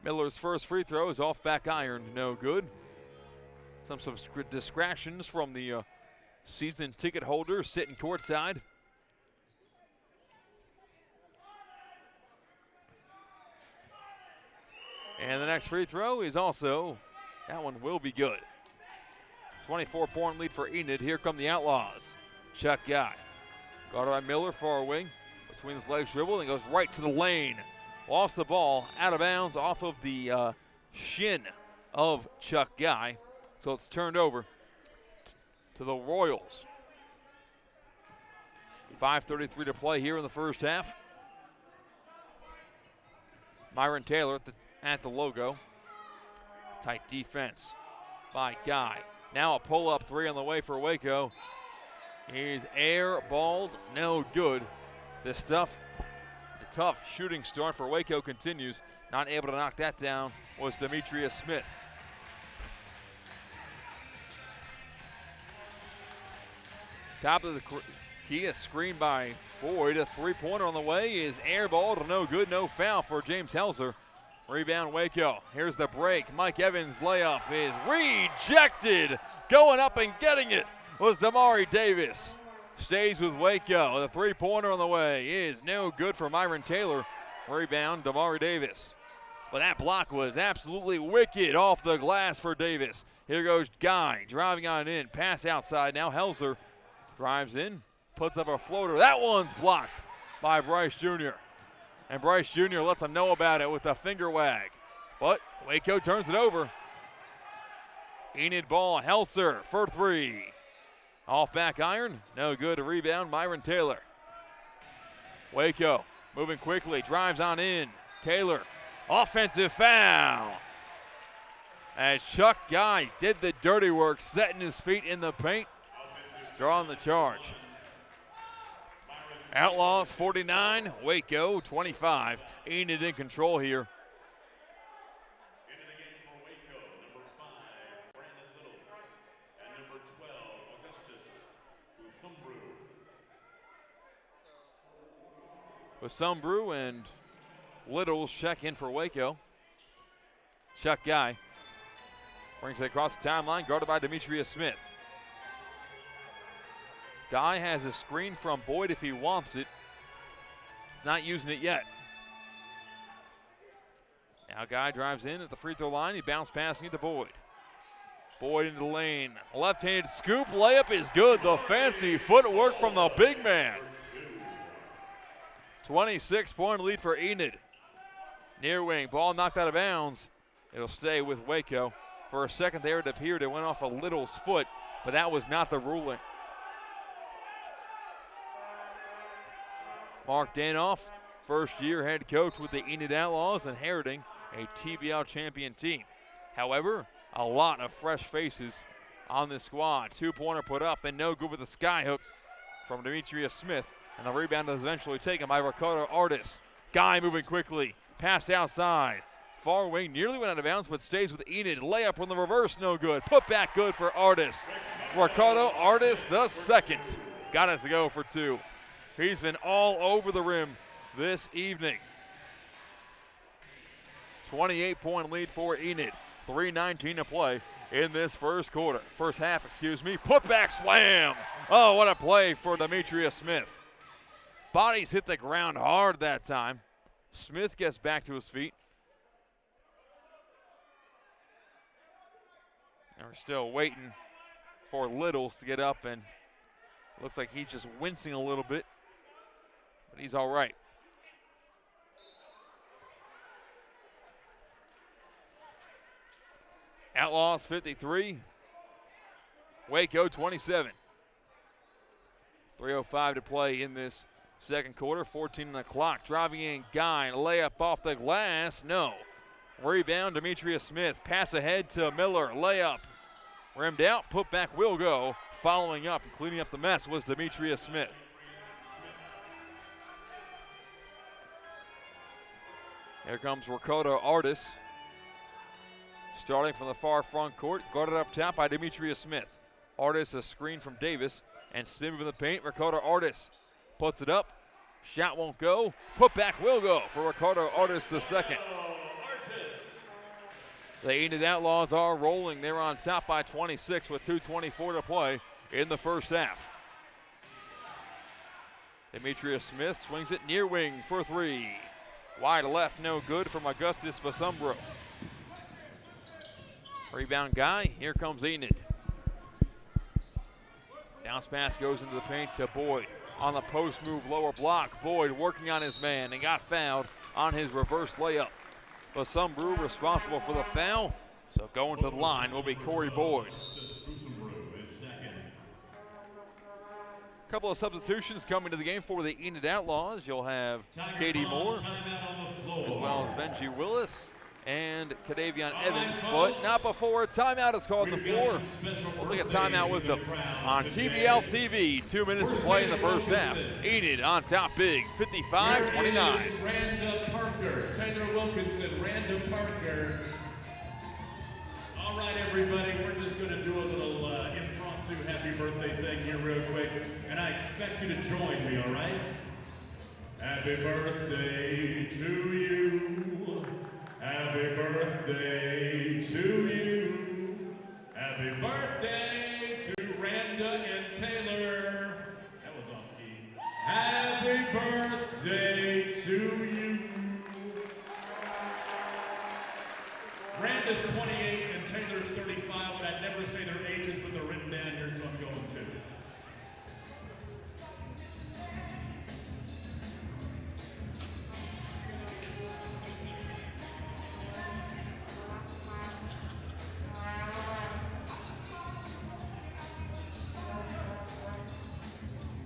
Miller's first free throw is off back iron, no good. Some distractions from the season ticket holder sitting courtside. And the next free throw is also, that one will be good. 24-point lead for Enid. Here come the Outlaws. Chuck Guy. Guarded by Miller, far wing. Between his legs dribble and goes right to the lane. Lost the ball, out of bounds, off of the shin of Chuck Guy. So it's turned over to the Royals. 5:33 to play here in the first half. Myron Taylor at the logo. Tight defense by Guy. Now a pull-up three on the way for Waco. He's airballed, no good. The tough shooting start for Waco continues. Not able to knock that down was Demetria Smith. Top of the key, a screen by Boyd. A three-pointer on the way is airballed, no good, no foul for James Helzer. Rebound Waco. Here's the break. Mike Evans' layup is rejected. Going up and getting it was Damari Davis. Stays with Waco. The three-pointer on the way is no good for Myron Taylor. Rebound Damari Davis. But that block was absolutely wicked off the glass for Davis. Here goes Guy driving on in. Pass outside now. Helzer drives in, puts up a floater. That one's blocked by Bryce Jr. And Bryce Jr. lets him know about it with a finger wag. But Waco turns it over. Enid ball, Helzer for three. Off back iron, no good. To rebound, Myron Taylor. Waco moving quickly, drives on in. Taylor, offensive foul. As Chuck Guy did the dirty work, setting his feet in the paint, drawing the charge. Outlaws 49, Waco 25. Enid in control here. Into the game for Waco, number 5, Brandon Littles, and number 12, Augustus Usumbru. Usumbru and Littles check in for Waco. Chuck Guy brings it across the timeline, guarded by Demetria Smith. Guy has a screen from Boyd if he wants it. Not using it yet. Now Guy drives in at the free throw line. He bounced passing it to Boyd. Boyd into the lane. Left-handed scoop layup is good. The fancy footwork from the big man. 26-point lead for Enid. Near wing, ball knocked out of bounds. It'll stay with Waco. For a second there, it appeared it went off a Little's foot, but that was not the ruling. Mark Danoff, first-year head coach with the Enid Outlaws, inheriting a TBL champion team. However, a lot of fresh faces on this squad. Two-pointer put up and no good with the skyhook from Demetria Smith. And the rebound is eventually taken by Ricardo Artis. Guy moving quickly. Pass outside. Far wing nearly went out of bounds, but stays with Enid. Layup from the reverse, no good. Put back good for Artis. Ricardo Artis, the second. Got it to go for two. He's been all over the rim this evening. 28-point lead for Enid. 3:19 to play in this first half. Put back slam. Oh, what a play for Demetria Smith. Bodies hit the ground hard that time. Smith gets back to his feet. And we're still waiting for Littles to get up, and looks like he's just wincing a little bit. But he's all right. Outlaws 53, Waco 27. 3:05 to play in this second quarter, 14 on the clock. Driving in Guy, layup off the glass, no. Rebound, Demetria Smith, pass ahead to Miller, layup. Rimmed out, put back will go. Following up and cleaning up the mess was Demetria Smith. Here comes Ricardo Artis. Starting from the far front court, guarded up top by Demetria Smith. Artis a screen from Davis, and spin in the paint. Ricardo Artis puts it up. Shot won't go. Put back will go for Ricardo Artis the second. The Enid Outlaws are rolling. They're on top by 26 with 2:24 to play in the first half. Demetria Smith swings it near wing for three. Wide left, no good from Augustus Usumbru. Rebound Guy, here comes Enid. Bounce pass goes into the paint to Boyd. On the post move, lower block. Boyd working on his man and got fouled on his reverse layup. Usumbru responsible for the foul, so going to the line will be Corey Boyd. A couple of substitutions coming to the game for the Enid Outlaws. You'll have Katie Moore, as well as Venjie Wallis and Kadavion Evans, but not before a timeout is called on the floor. We'll take a timeout with them on TBL TV. 2 minutes to play in the first half. Enid on top big, 55-29. Randa Parker, Taylor Wilkinson, Randa Parker. All right, everybody, we're just going to do a little impromptu happy birthday thing here real quick, and I expect you to join me, all right? Happy birthday to you. Happy birthday to you. Happy birthday to Randa and Taylor. That was off key. Happy birthday to you. Randa's 28 and Taylor's 35, but I'd never say their ages, but they're written down here, so I'm going to.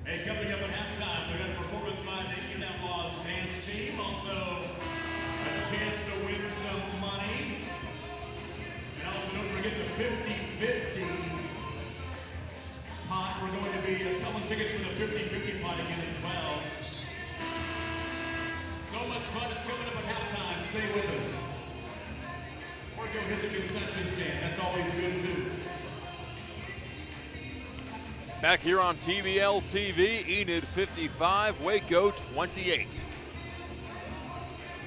Hey, coming up at halftime, we got a performance by the Enid Outlaws dance team. Also, a chance to win some money. And also, don't forget the 50-50 pot. We're going to be selling tickets for the 50-50 pot again as well. So much fun is coming up at halftime. Stay with us. Or go hit the concession stand. That's always good, too. Back here on TBL TV, Enid 55, Waco 28.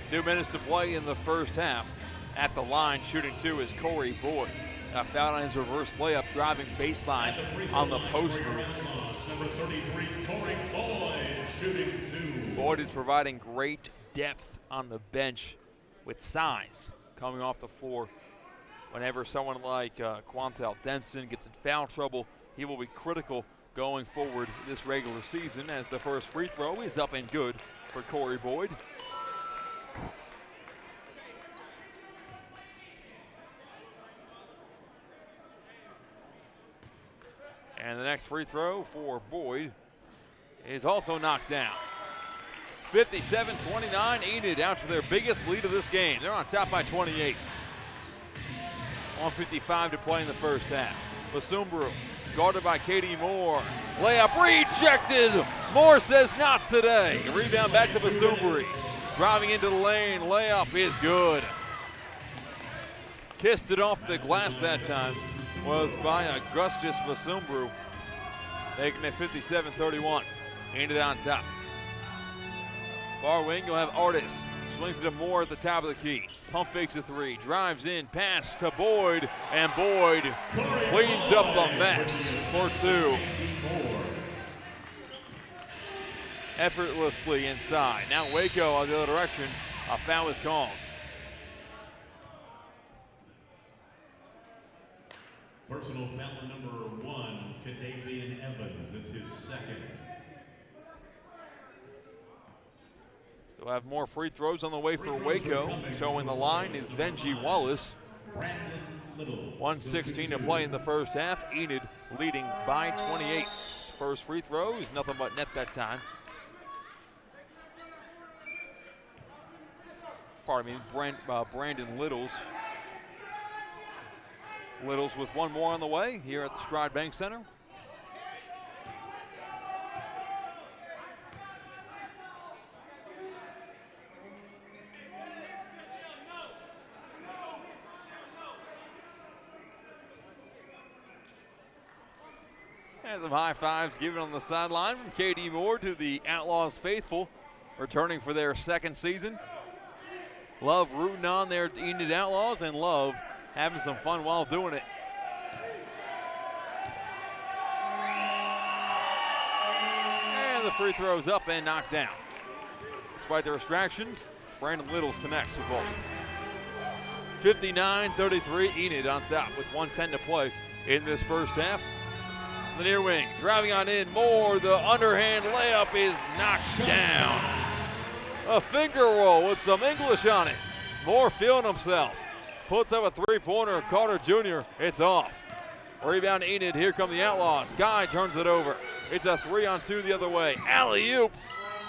2 minutes to play in the first half. At the line, shooting two is Corey Boyd. Foul on his reverse layup, driving baseline on the post move. Number 33, Corey Boyd, shooting two. Boyd is providing great depth on the bench with size coming off the floor. Whenever someone like Quantel Denson gets in foul trouble, he will be critical going forward this regular season, as the first free throw is up and good for Corey Boyd. And the next free throw for Boyd is also knocked down. 57-29, Enid out to their biggest lead of this game. They're on top by 28. 1:55 to play in the first half. Basumbru guarded by Katie Moore. Layup rejected. Moore says not today. Rebound back to Basumbru. Driving into the lane. Layup is good. Kissed it off the glass that time. Was by Augustus Basumbru. Making it 57-31. Enid on top. Far wing, you'll have Artis. Swings it to Moore at the top of the key. Pump fakes a three. Drives in. Pass to Boyd. And Boyd cleans up the mess for two. Effortlessly inside. Now Waco on the other direction. A foul is called. Personal foul number 1, Kadavion Evans. It's his second. We'll have more free throws on the way for Waco. Showing the line is Venjie Wallis. 1:16 to play in the first half. Enid leading by 28. First free throw is nothing but net that time. Pardon me, Brandon Littles. Littles with one more on the way here at the Stride Bank Center. And some high fives given on the sideline from Katie Moore to the Outlaws faithful, returning for their second season. Love rooting on their Enid Outlaws, and love having some fun while doing it. And the free throw's up and knocked down. Despite the distractions, Brandon Littles connects with both. 59-33, Enid on top with 1:10 to play in this first half. The near wing, driving on in, Moore, the underhand layup is knocked down. A finger roll with some English on it. Moore feeling himself. Puts up a three-pointer, Carter Jr., it's off. Rebound Enid, here come the Outlaws. Guy turns it over. It's a 3-on-2 the other way. Alley-oop,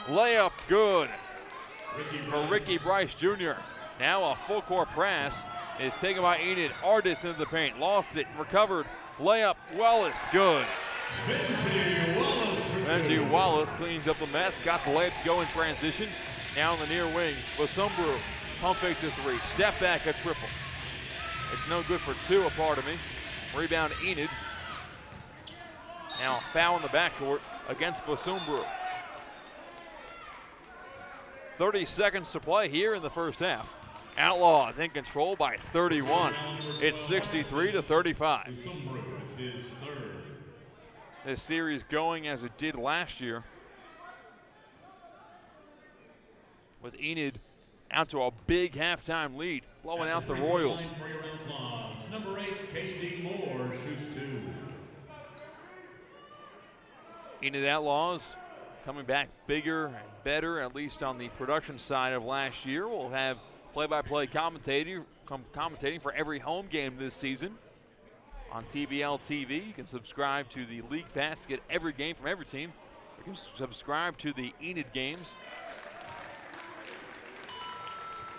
layup good for Ricky Bryce Jr. Now a full court press is taken by Enid. Artist into the paint, lost it, recovered. Layup, Wallace, good. Venjie Wallis cleans up the mess, got the layup to go in transition. Now in the near wing, Bosumbru pump fakes a three, step back a triple. It's no good for two, a part of me. Rebound Enid. Now a foul in the backcourt against Bosumbru. 30 seconds to play here in the first half. Outlaws in control by 31. It's 63-35. This series going as it did last year, with Enid out to a big halftime lead, blowing out the Royals. Number 8, KD Moore shoots 2. Enid Outlaws coming back bigger and better, at least on the production side of last year. We'll have play-by-play commentating for every home game this season on TBL TV. You can subscribe to the League Pass to get every game from every team. You can subscribe to the Enid games.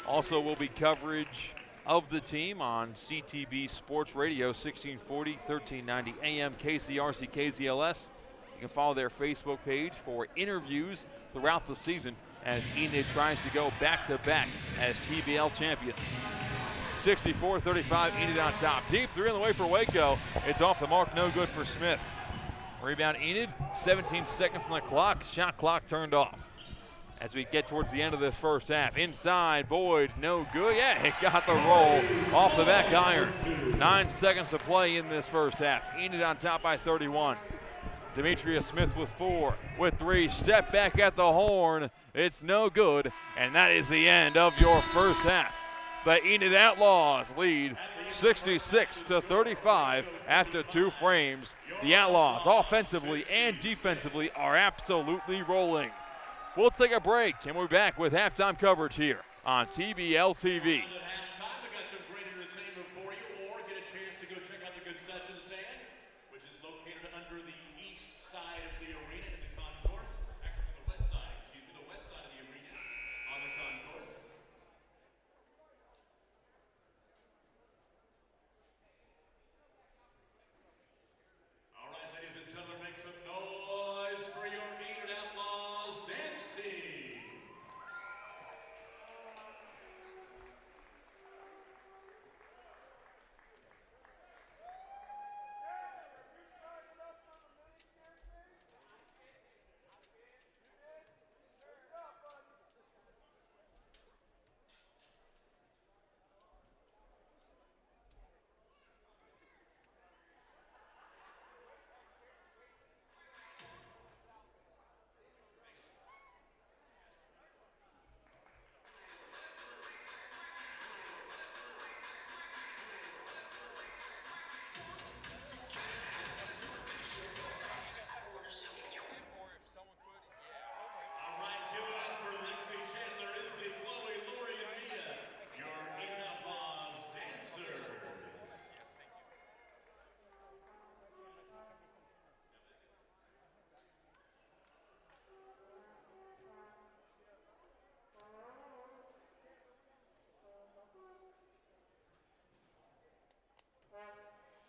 Also will be coverage of the team on CTB Sports Radio, 1640, 1390 AM, KCRC, KZLS. You can follow their Facebook page for interviews throughout the season as Enid tries to go back-to-back as TBL champions. 64-35, Enid on top. Deep three on the way for Waco. It's off the mark, no good for Smith. Rebound Enid, 17 seconds on the clock. Shot clock turned off. As we get towards the end of this first half. Inside, Boyd, no good. Yeah, it got the roll off the back iron. 9 seconds to play in this first half. Enid on top by 31. Demetria Smith with 4, with 3, step back at the horn. It's no good, and that is the end of your first half. The Enid Outlaws lead 66-35 after 2 frames. The Outlaws, offensively and defensively, are absolutely rolling. We'll take a break, and we're back with halftime coverage here on TBL TV.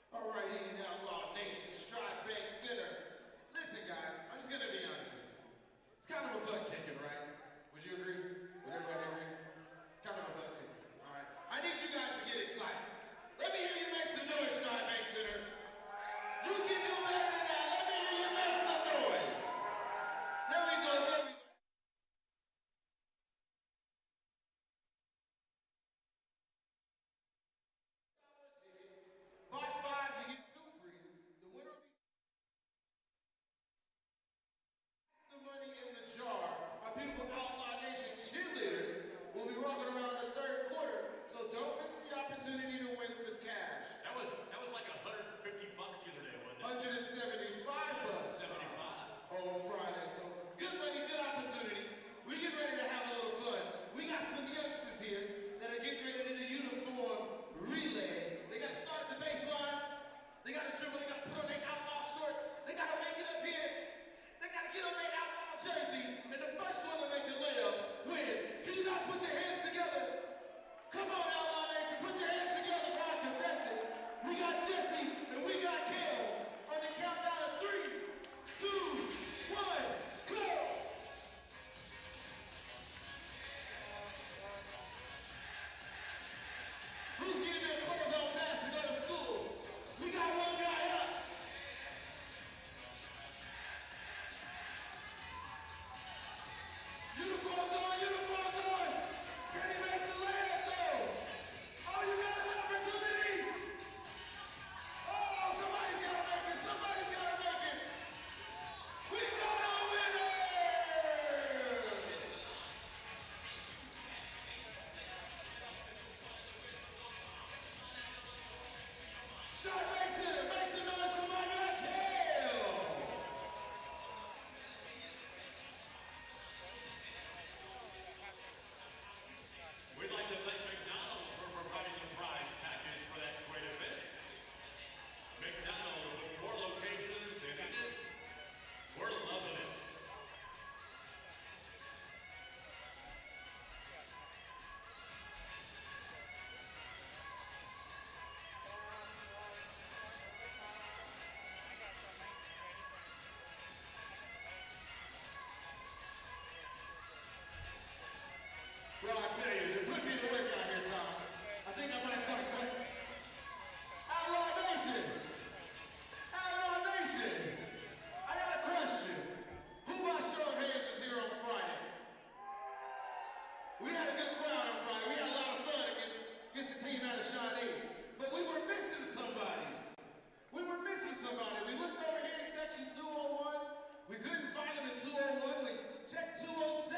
All right, Enid Outlaw Nation, Stride Bank Center. Listen, guys, I'm just gonna be honest with you. It's kind of a butt kicking, right? Would you agree? Would everybody agree? It's kind of a butt kicking. All right. I need you guys to get excited. Let me hear you make some noise, Stride Bank Center. You can do better than that. Let me hear you make some noise. There we go. There we go. Buy 5, you get 2 free. The winner will be the money in the jar. Our beautiful Outlaw Nation cheerleaders will be rocking around the 3rd quarter, so don't miss the opportunity to win some cash. That was like $150 the other day, wasn't it? $175. 75. On Friday, so good money, good opportunity. We get ready to have a little fun. We got some youngsters here that are getting ready to do the uniform relay. They got to start at the baseline. They got to dribble. They got to put on their Outlaw shorts. They got to make it up here. They got to get on their Outlaw jersey, and the first one to make a layup wins. Can you guys put your hands together? We had a good crowd on Friday. We had a lot of fun against the team out of Shawnee. But we were missing somebody. We were missing somebody. We looked over here in section 201. We couldn't find him in 201. We checked 207.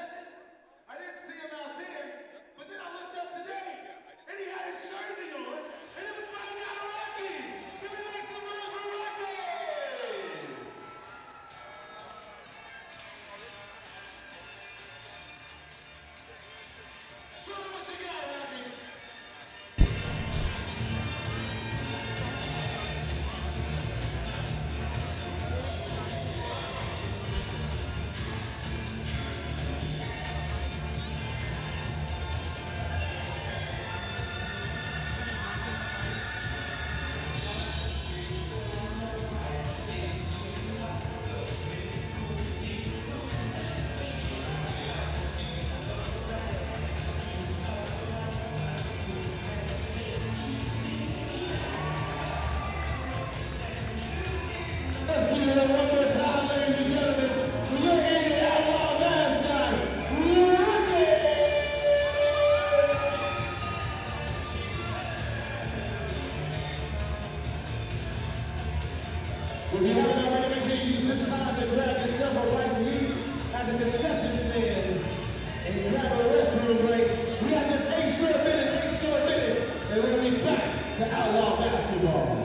I didn't see him out there. But then I looked up today, and he had his jersey on, and it was my guy, Rocky. Can we make some noise for Rocky? Show them what you got, Rocky. Let's give it one more time, ladies and gentlemen. We're looking at Outlaw mascot, Rocky! If you haven't already, make sure you use this time to grab yourself a right seat at the concession stand and grab a restroom break. We got just 8 short minutes, and we'll be back to Outlaw basketball.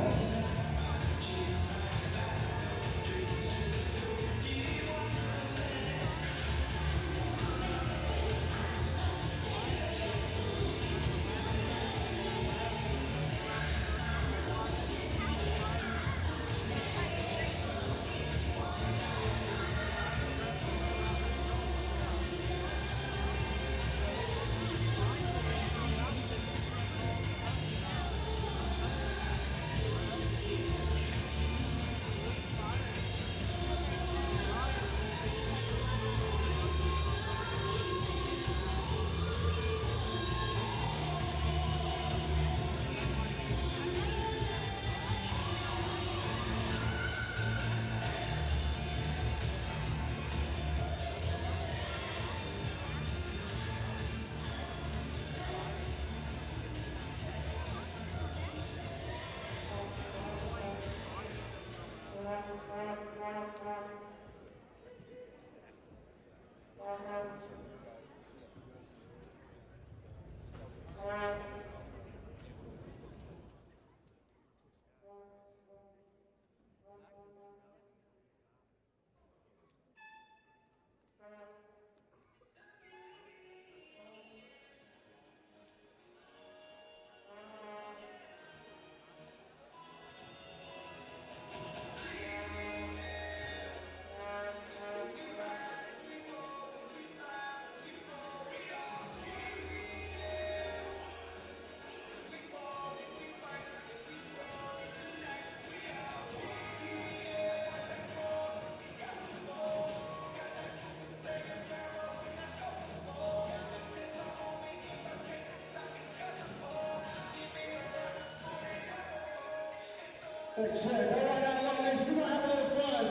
Check. All right, Outlaw Nation, we're going to have a little fun.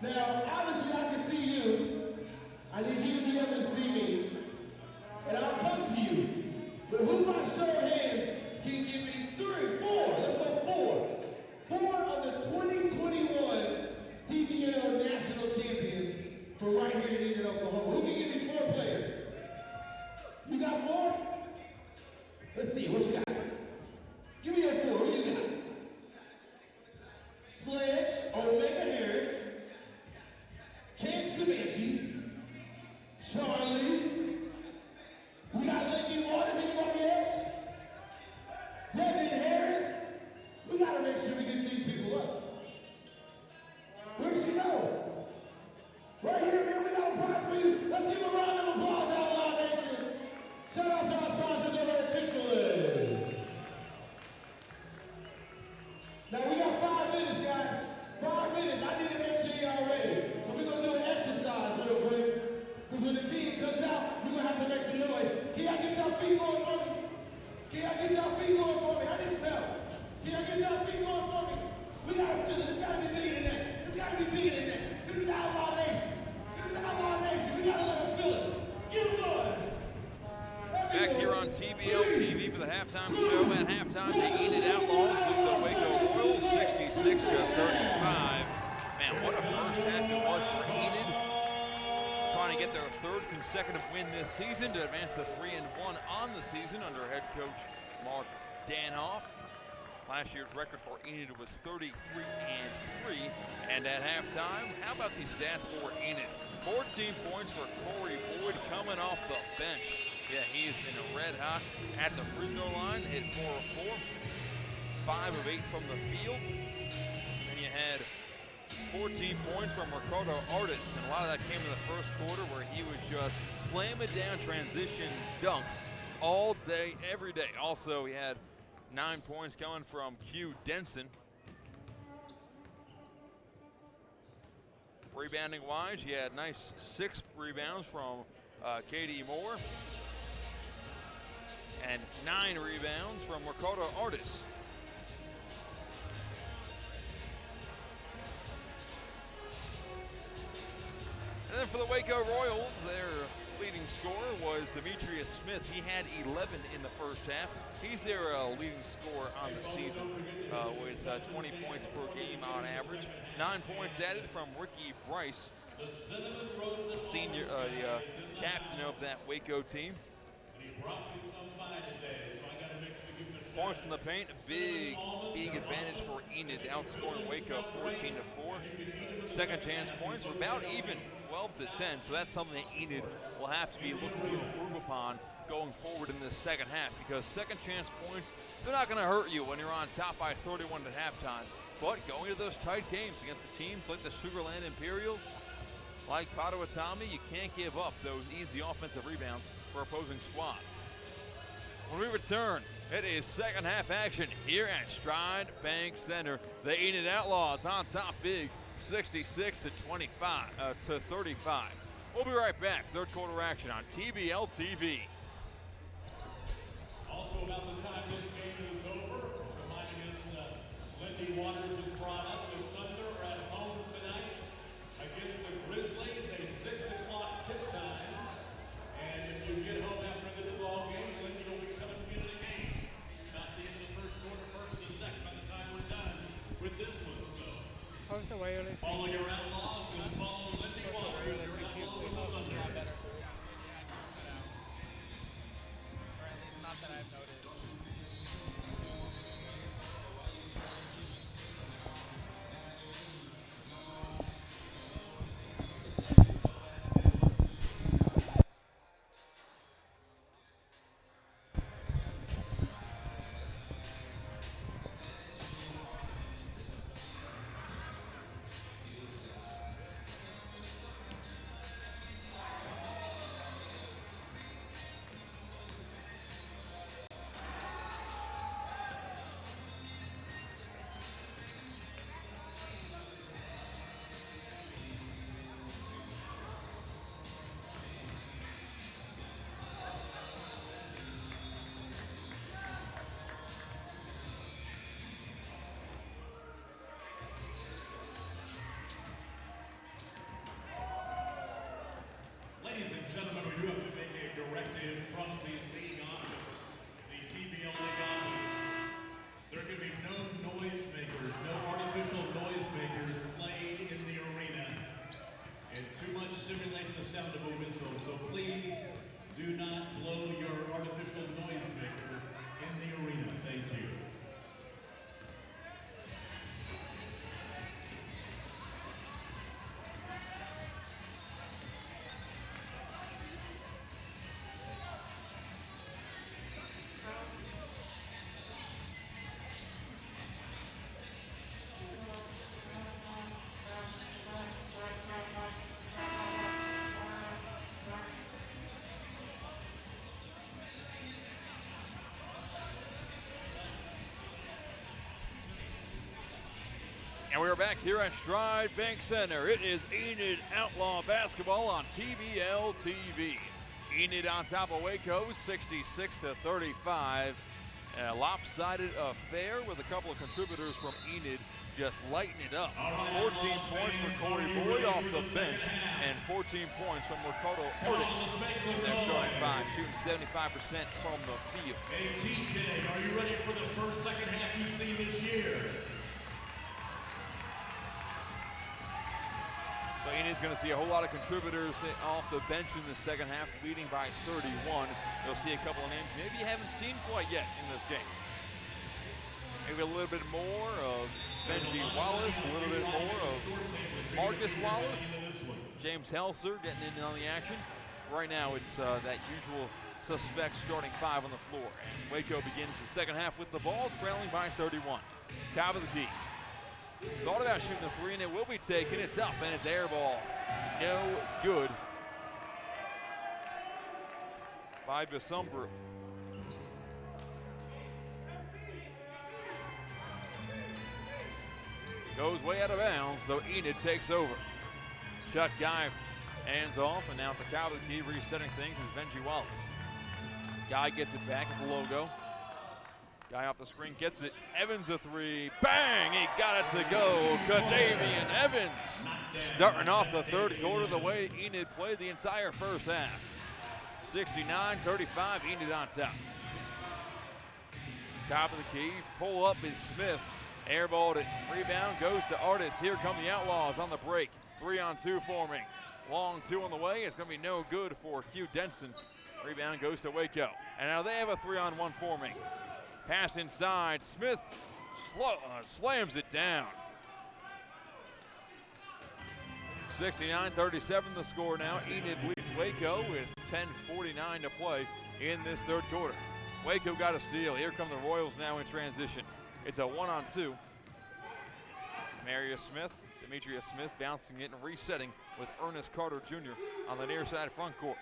Now, obviously, I can see you. I need you to be able to see me. And I'll come to you. But who by show of hands can give me 3, 4? Let's go 4. 4 of the 2021 TBL National Champions from right here in Enid, Oklahoma. Who can give me 4 players? You got 4? Let's see, what you got? Give me your 4. Who you got? Sledge, Omega Harris, Chance Comanche, Charlie. We got Venjie Wallis. Anybody else? Devin Harris. We gotta make sure we get these people up. Where'd she go? Right here, man. We got a prize for you. Let's give a round of applause, Outlaw Nation. Shout out to our sponsors over at Chick-fil-A. Now we got 5 minutes, guys. 5 minutes. I need to make sure y'all ready. So we're gonna do an exercise real quick. Because when the team comes out, we're gonna have to make some noise. Can y'all get y'all feet going for me? Can y'all get y'all feet going for me? I need some help. Can y'all get y'all feet going for me? We gotta feel it. It's gotta be bigger than that. It's gotta be bigger than that. This is Outlaw Nation. This is Outlaw Nation. We gotta let them feel it. Get them going. Back here on TBL TV for the halftime show. At halftime, the Enid Outlaws lead the Waco Royals 66-35. Man, what a first half it was for Enid. Trying to get their third consecutive win this season to advance to 3-1 on the season under head coach Mark Danhoff. Last year's record for Enid was 33-3. And at halftime, how about these stats for Enid? 14 points for Corey Boyd coming off the bench. Yeah, he has been red hot at the free throw line, hit 4 of 4, 5 of 8 from the field. And then you had 14 points from Ricardo Artis, and a lot of that came in the first quarter where he was just slamming down transition dunks all day, every day. Also, he had 9 points coming from Q Denson. Rebounding wise, he had nice 6 rebounds from Katie Moore and 9 rebounds from Ricardo Artis. And then for the Waco Royals, their leading scorer was Demetrius Smith. He had 11 in the first half. He's their leading scorer on the season with 20 points per game on average. 9 points added from Ricky Bryce, senior, the captain of that Waco team. Points in the paint, big advantage for Enid, outscoring Waco 14-4. Second chance points were about even, 12-10. So that's something that Enid will have to be looking to improve upon going forward in this second half, because second chance points, they're not going to hurt you when you're on top by 31 at halftime. But going into those tight games against the teams like the Sugarland Imperials, like Potawatomi, you can't give up those easy offensive rebounds for opposing squads. When we return, it is second half action here at Stride Bank Center. The Enid Outlaws on top big, 66-35. We'll be right back. Third quarter action on TBL TV. Also about the time this game is over, reminding us that Venjie Wallis was brought up. The Thunder are at home tonight against the Grizzlies, a 6 o'clock tip time. And if you get home after this ball game, Venjie will be coming to the game. Not the end of the first quarter, first of the second by the time we're done with this one. So follow your Outlaws and follow Venjie Wallis. Your Outlaws with the Thunder. Not that I've noticed. Ladies and gentlemen, we do have to make a directive from the league office, the TBL league office. There can be no noisemakers, no artificial noisemakers played in the arena. It too much simulates the sound of a whistle, so please do not blow your artificial noisemaker in the arena. Thank you. And we are back here at Stride Bank Center. It is Enid Outlaw basketball on TBL TV. Enid on top of Waco, 66-35. A lopsided affair with a couple of contributors from Enid just lighting it up. 14 points for Corey Boyd off the bench, and 14 points from Ricardo Ortiz in their starting five, shooting 75% from the field. Hey, TJ, are you ready for the first second half you've seen this year? So Enid's going to see a whole lot of contributors off the bench in the second half, leading by 31. You'll see a couple of names maybe you haven't seen quite yet in this game. Maybe a little bit more of Venjie Wallis, a little bit more of Marcus Wallace. James Helser getting in on the action. Right now it's that usual suspect starting five on the floor. As Waco begins the second half with the ball, trailing by 31. Top of the key. Thought about shooting the three, and it will be taken. It's up, and it's air ball. No good by Basumbru. Goes way out of bounds, so Enid takes over. Shot Guy hands off, and now at the top of the key, resetting things is Venjie Wallis. Guy gets it back at the logo. Guy off the screen gets it. Evans a three. Bang! He got it to go. Kadavian Evans starting off the third quarter the way Enid played the entire first half. 69-35, Enid on top. Top of the key. Pull up is Smith. Airballed it. Rebound goes to Artis. Here come the Outlaws on the break. 3-on-2 forming. Long two on the way. It's going to be no good for Q Denson. Rebound goes to Waco. And now they have a 3-on-1 forming. Pass inside. Smith slams it down. 69-37 the score now. Enid leads Waco with 10:49 to play in this third quarter. Waco got a steal. Here come the Royals now in transition. It's a 1-on-2. Demetria Smith bouncing it and resetting with Ernest Carter Jr. on the near side front court.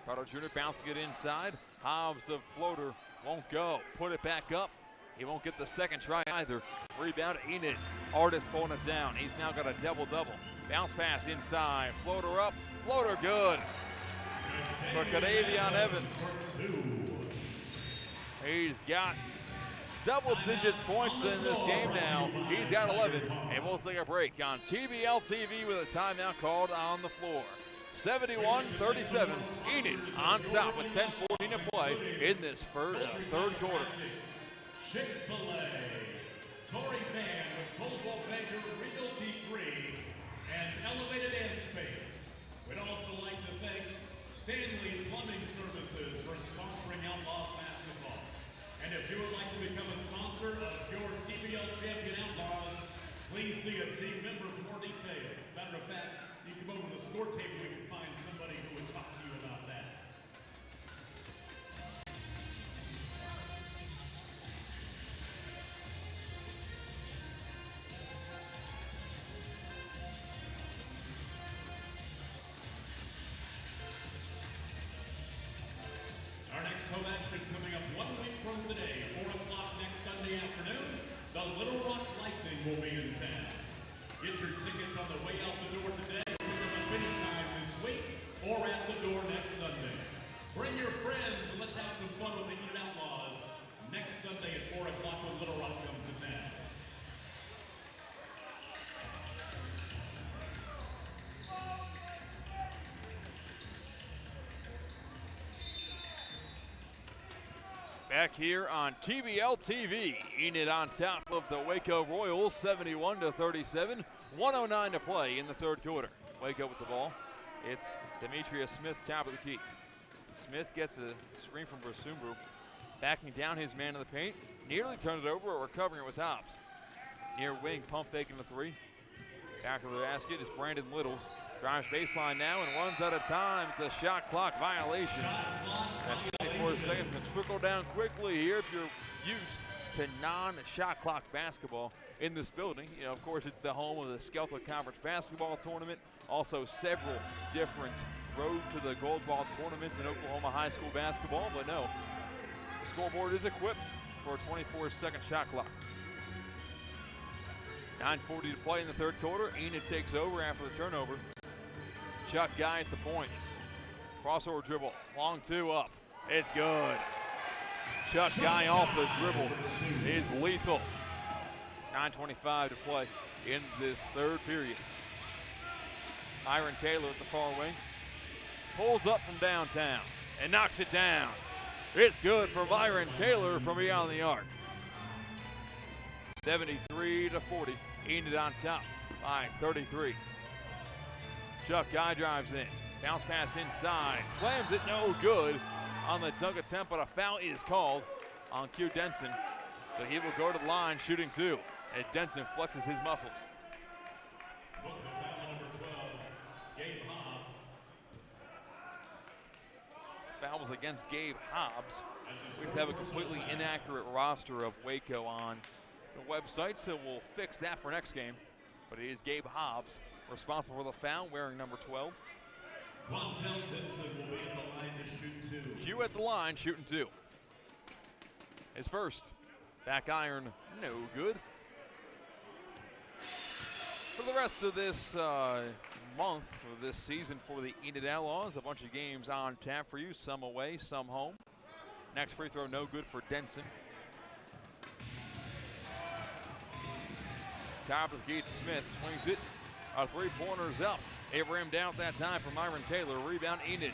Carter Jr. bouncing it inside. Hobbs, the floater, won't go. Put it back up. He won't get the second try either. Rebound Enid. Artis pulling it down. He's now got a double-double. Bounce pass inside. Floater up. Floater good for Kadavian Evans. He's got double-digit points in this game now. He's got 11, and we'll take a break on TBL TV with a timeout called on the floor. 71-37, Enid on top with 10:14 to play in this third quarter. Chick-fil-A, Tory Van with Coldwell Banker Realty 3, and Elevated Ant Space. We'd also like to thank Stanley Plumbing Services for sponsoring Outlaws basketball. And if you would like to become a sponsor of your TBL champion Outlaws, please see a team member for more details. As a matter of fact, you can come over to the score table, we can find somebody who would talk to you about that. Our next home action coming up 1 week from today, 4 o'clock next Sunday afternoon, the Little Rock Lightning will be in town. Get your tickets on the way out the door today, anytime this week, or at the door next Sunday. Bring your friends and let's have some fun with the Enid Outlaws next Sunday at 4 o'clock when Little Rock comes to town. Back here on TBL TV, Enid on top of the Waco Royals, 71-37, 1:09 to play in the third quarter. Waco with the ball. It's Demetria Smith, top of the key. Smith gets a screen from Basumbru, backing down his man in the paint. Nearly turned it over, or recovering it was Hobbs. Near wing, pump faking the three. Back of the basket is Brandon Littles. Drives baseline now and runs out of time. It's a shot clock violation. That 24 seconds can trickle down quickly here if you're used to non-shot clock basketball in this building. You know, of course, it's the home of the Skelter Conference basketball tournament. Also, several different road to the gold ball tournaments in Oklahoma high school basketball. But no, the scoreboard is equipped for a 24-second shot clock. 9:40 to play in the third quarter. Enid takes over after the turnover. Shot Guy at the point. Crossover dribble. Long two up. It's good. Chuck Guy off the dribble is lethal. 9:25 to play in this third period. Myron Taylor at the far wing. Pulls up from downtown and knocks it down. It's good for Myron Taylor from beyond the arc. 73-40. Enid on top by 33. Chuck Guy drives in. Bounce pass inside. Slams it no good on the dunk attempt, but a foul is called on Q Denson. So he will go to the line shooting two as Denson flexes his muscles. Foul number 12, Gabe Hobbs. Foul was against Gabe Hobbs. We have a completely inaccurate roster of Waco on the website, so we'll fix that for next game. But it is Gabe Hobbs responsible for the foul, wearing number 12. Montel Denson will be at the line to shoot two. Q at the line, shooting two. His first. Back iron, no good. For the rest of this month, or this season for the Enid Outlaws, a bunch of games on tap for you, some away, some home. Next free throw, no good for Denson. Top of the gate, Smith swings it. A three-pointer's up. It rimmed out that time for Myron Taylor. Rebound, Enid.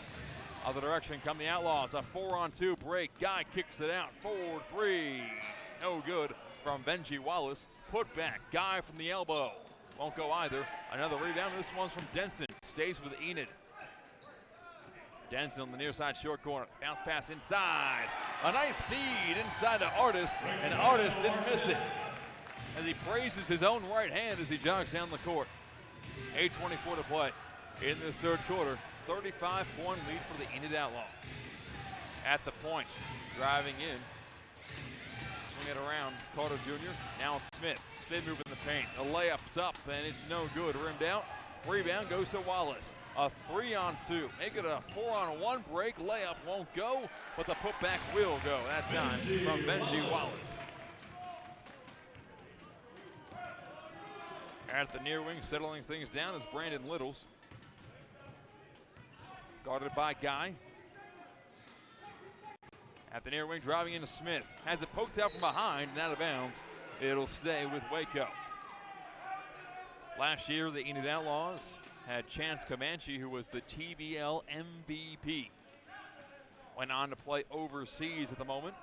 Other direction come the Outlaws. A 4-on-2 break. Guy kicks it out. 4-3. No good from Venjie Wallis. Put back. Guy from the elbow. Won't go either. Another rebound. This one's from Denson. Stays with Enid. Denson on the near side short corner. Bounce pass inside. A nice feed inside to Artis. And Artis didn't miss it, as he praises his own right hand as he jogs down the court. 8:24 to play in this third quarter. 35-point lead for the Enid Outlaws. At the point, driving in. Swing it around, it's Carter Jr. Now it's Smith. Spin move in the paint. A layup's up, and it's no good. Rimmed out. Rebound goes to Wallace. A 3-on-2. Make it a 4-on-1 break. Layup won't go, but the putback will go that time from Venjie Wallis. At the near wing, settling things down is Brandon Littles. Guarded by Guy. At the near wing, driving into Smith. Has it poked out from behind and out of bounds. It'll stay with Waco. Last year, the Enid Outlaws had Chance Comanche, who was the TBL MVP. Went on to play overseas at the moment.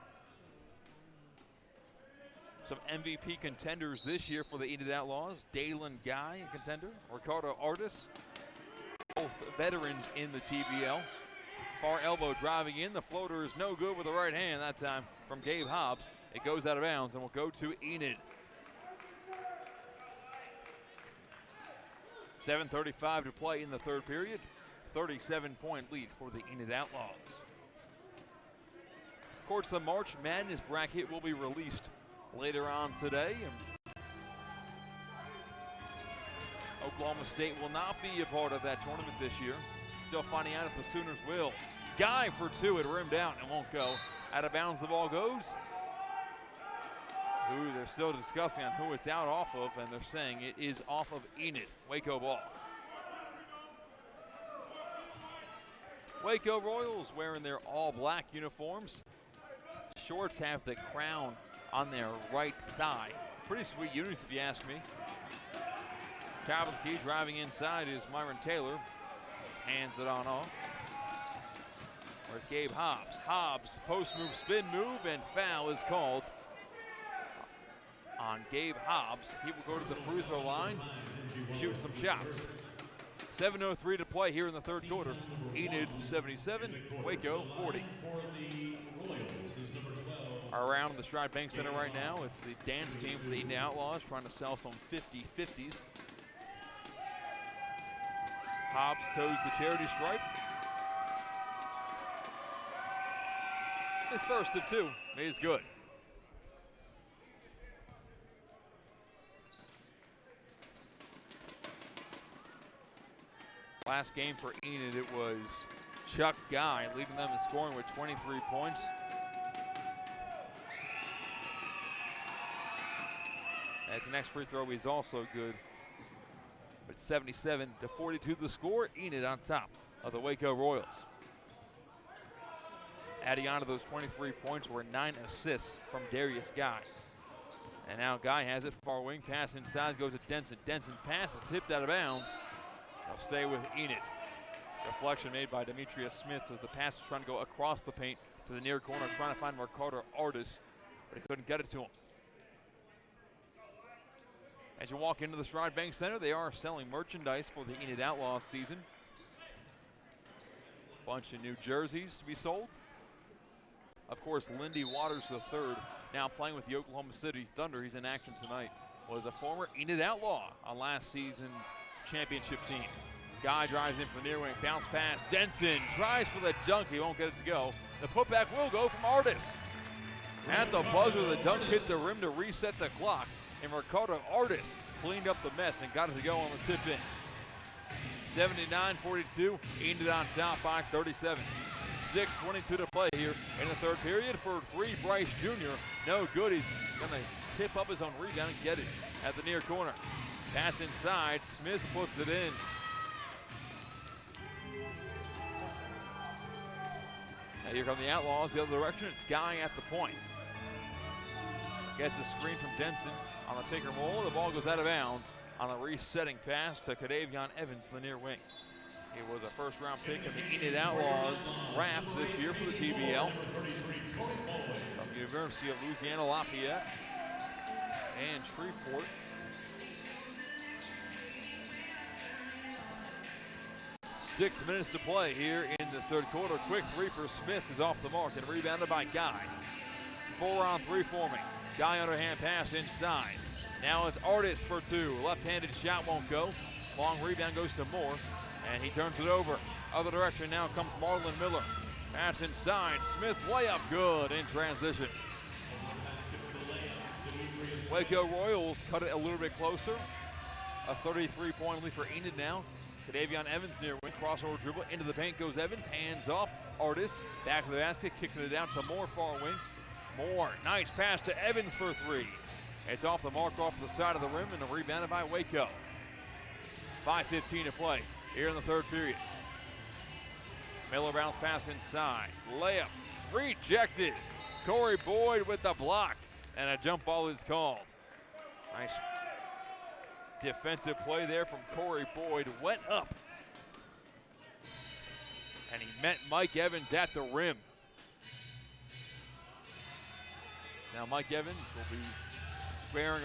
Some MVP contenders this year for the Enid Outlaws. Dalen Guy, a contender. Ricardo Artis, both veterans in the TBL. Far elbow driving in. The floater is no good with the right hand that time from Gabe Hobbs. It goes out of bounds and will go to Enid. 7:35 to play in the third period. 37-point lead for the Enid Outlaws. Of course, the March Madness bracket will be released later on today. Oklahoma State will not be a part of that tournament this year. Still finding out if the Sooners will. Guy for two, it rimmed out and won't go. Out of bounds the ball goes. They're still discussing on who it's out off of, and they're saying it is off of Enid. Waco ball. Waco Royals wearing their all-black uniforms. Shorts have the crown on their right thigh. Pretty sweet units if you ask me. Top of the key, driving inside is Myron Taylor. Just hands it on off. Where's Gabe Hobbs? Hobbs, post move, spin move, and foul is called on Gabe Hobbs. He will go to the free throw line, shoot some shots. 7:03 to play here in the third quarter. Enid 77, Waco 40. Around the Stride Bank Center right now, it's the dance team for the Enid Outlaws trying to sell some 50-50s. Hobbs toes the charity stripe. His first of two is good. Last game for Enid, it was Chuck Guy leading them in scoring with 23 points. As the next free throw is also good. But 77-42 the score. Enid on top of the Waco Royals. Adding on to those 23 points were 9 assists from Darius Guy. And now Guy has it, far wing, pass inside, goes to Denson. Denson pass is tipped out of bounds. They'll stay with Enid. Deflection made by Demetrius Smith as the pass was trying to go across the paint to the near corner, trying to find Ricardo Artis, but he couldn't get it to him. As you walk into the Stride Bank Center, they are selling merchandise for the Enid Outlaws season. Bunch of new jerseys to be sold. Of course, Venjie Wallis III, now playing with the Oklahoma City Thunder. He's in action tonight. Was a former Enid Outlaw on last season's championship team. Guy drives in for the near wing, bounce pass. Denson tries for the dunk. He won't get it to go. The putback will go from Artis. At the buzzer, the dunk hit the rim to reset the clock. And Ricardo Artis cleaned up the mess and got it to go on the tip in. 79-42, Enid on top by 37. 6:22 to play here in the third period for three. Bryce Jr. No good. He's going to tip up his own rebound and get it at the near corner. Pass inside. Smith puts it in. Now here come the Outlaws the other direction. It's Guy at the point. Gets a screen from Denson on the pick and roll. The ball goes out of bounds on a resetting pass to Kadavion Evans in the near wing. He was a first-round pick in the Enid Outlaws draft this year for the TBL. From the University of Louisiana Lafayette and Shreveport. Six minutes to play here in this third quarter. Quick three for Smith is off the mark and rebounded by Guy. 4-on-3 forming. Guy underhand pass inside. Now it's Artis for two. Left-handed shot won't go. Long rebound goes to Moore, and he turns it over. Other direction now comes Marlon Miller. Pass inside. Smith layup good in transition. Waco Royals cut it a little bit closer. A 33-point lead for Enid now. Kadavion Evans near wing, crossover dribble into the paint goes Evans, hands off. Artis back to the basket, kicking it out to Moore, far wing. Moore, nice pass to Evans for three. It's off the mark, off the side of the rim, and a rebounded by Waco. 5:15 to play here in the third period. Miller bounce pass inside. Layup rejected. Corey Boyd with the block, and a jump ball is called. Nice defensive play there from Corey Boyd. Went up, and he met Mike Evans at the rim. Now Mike Evans will be squaring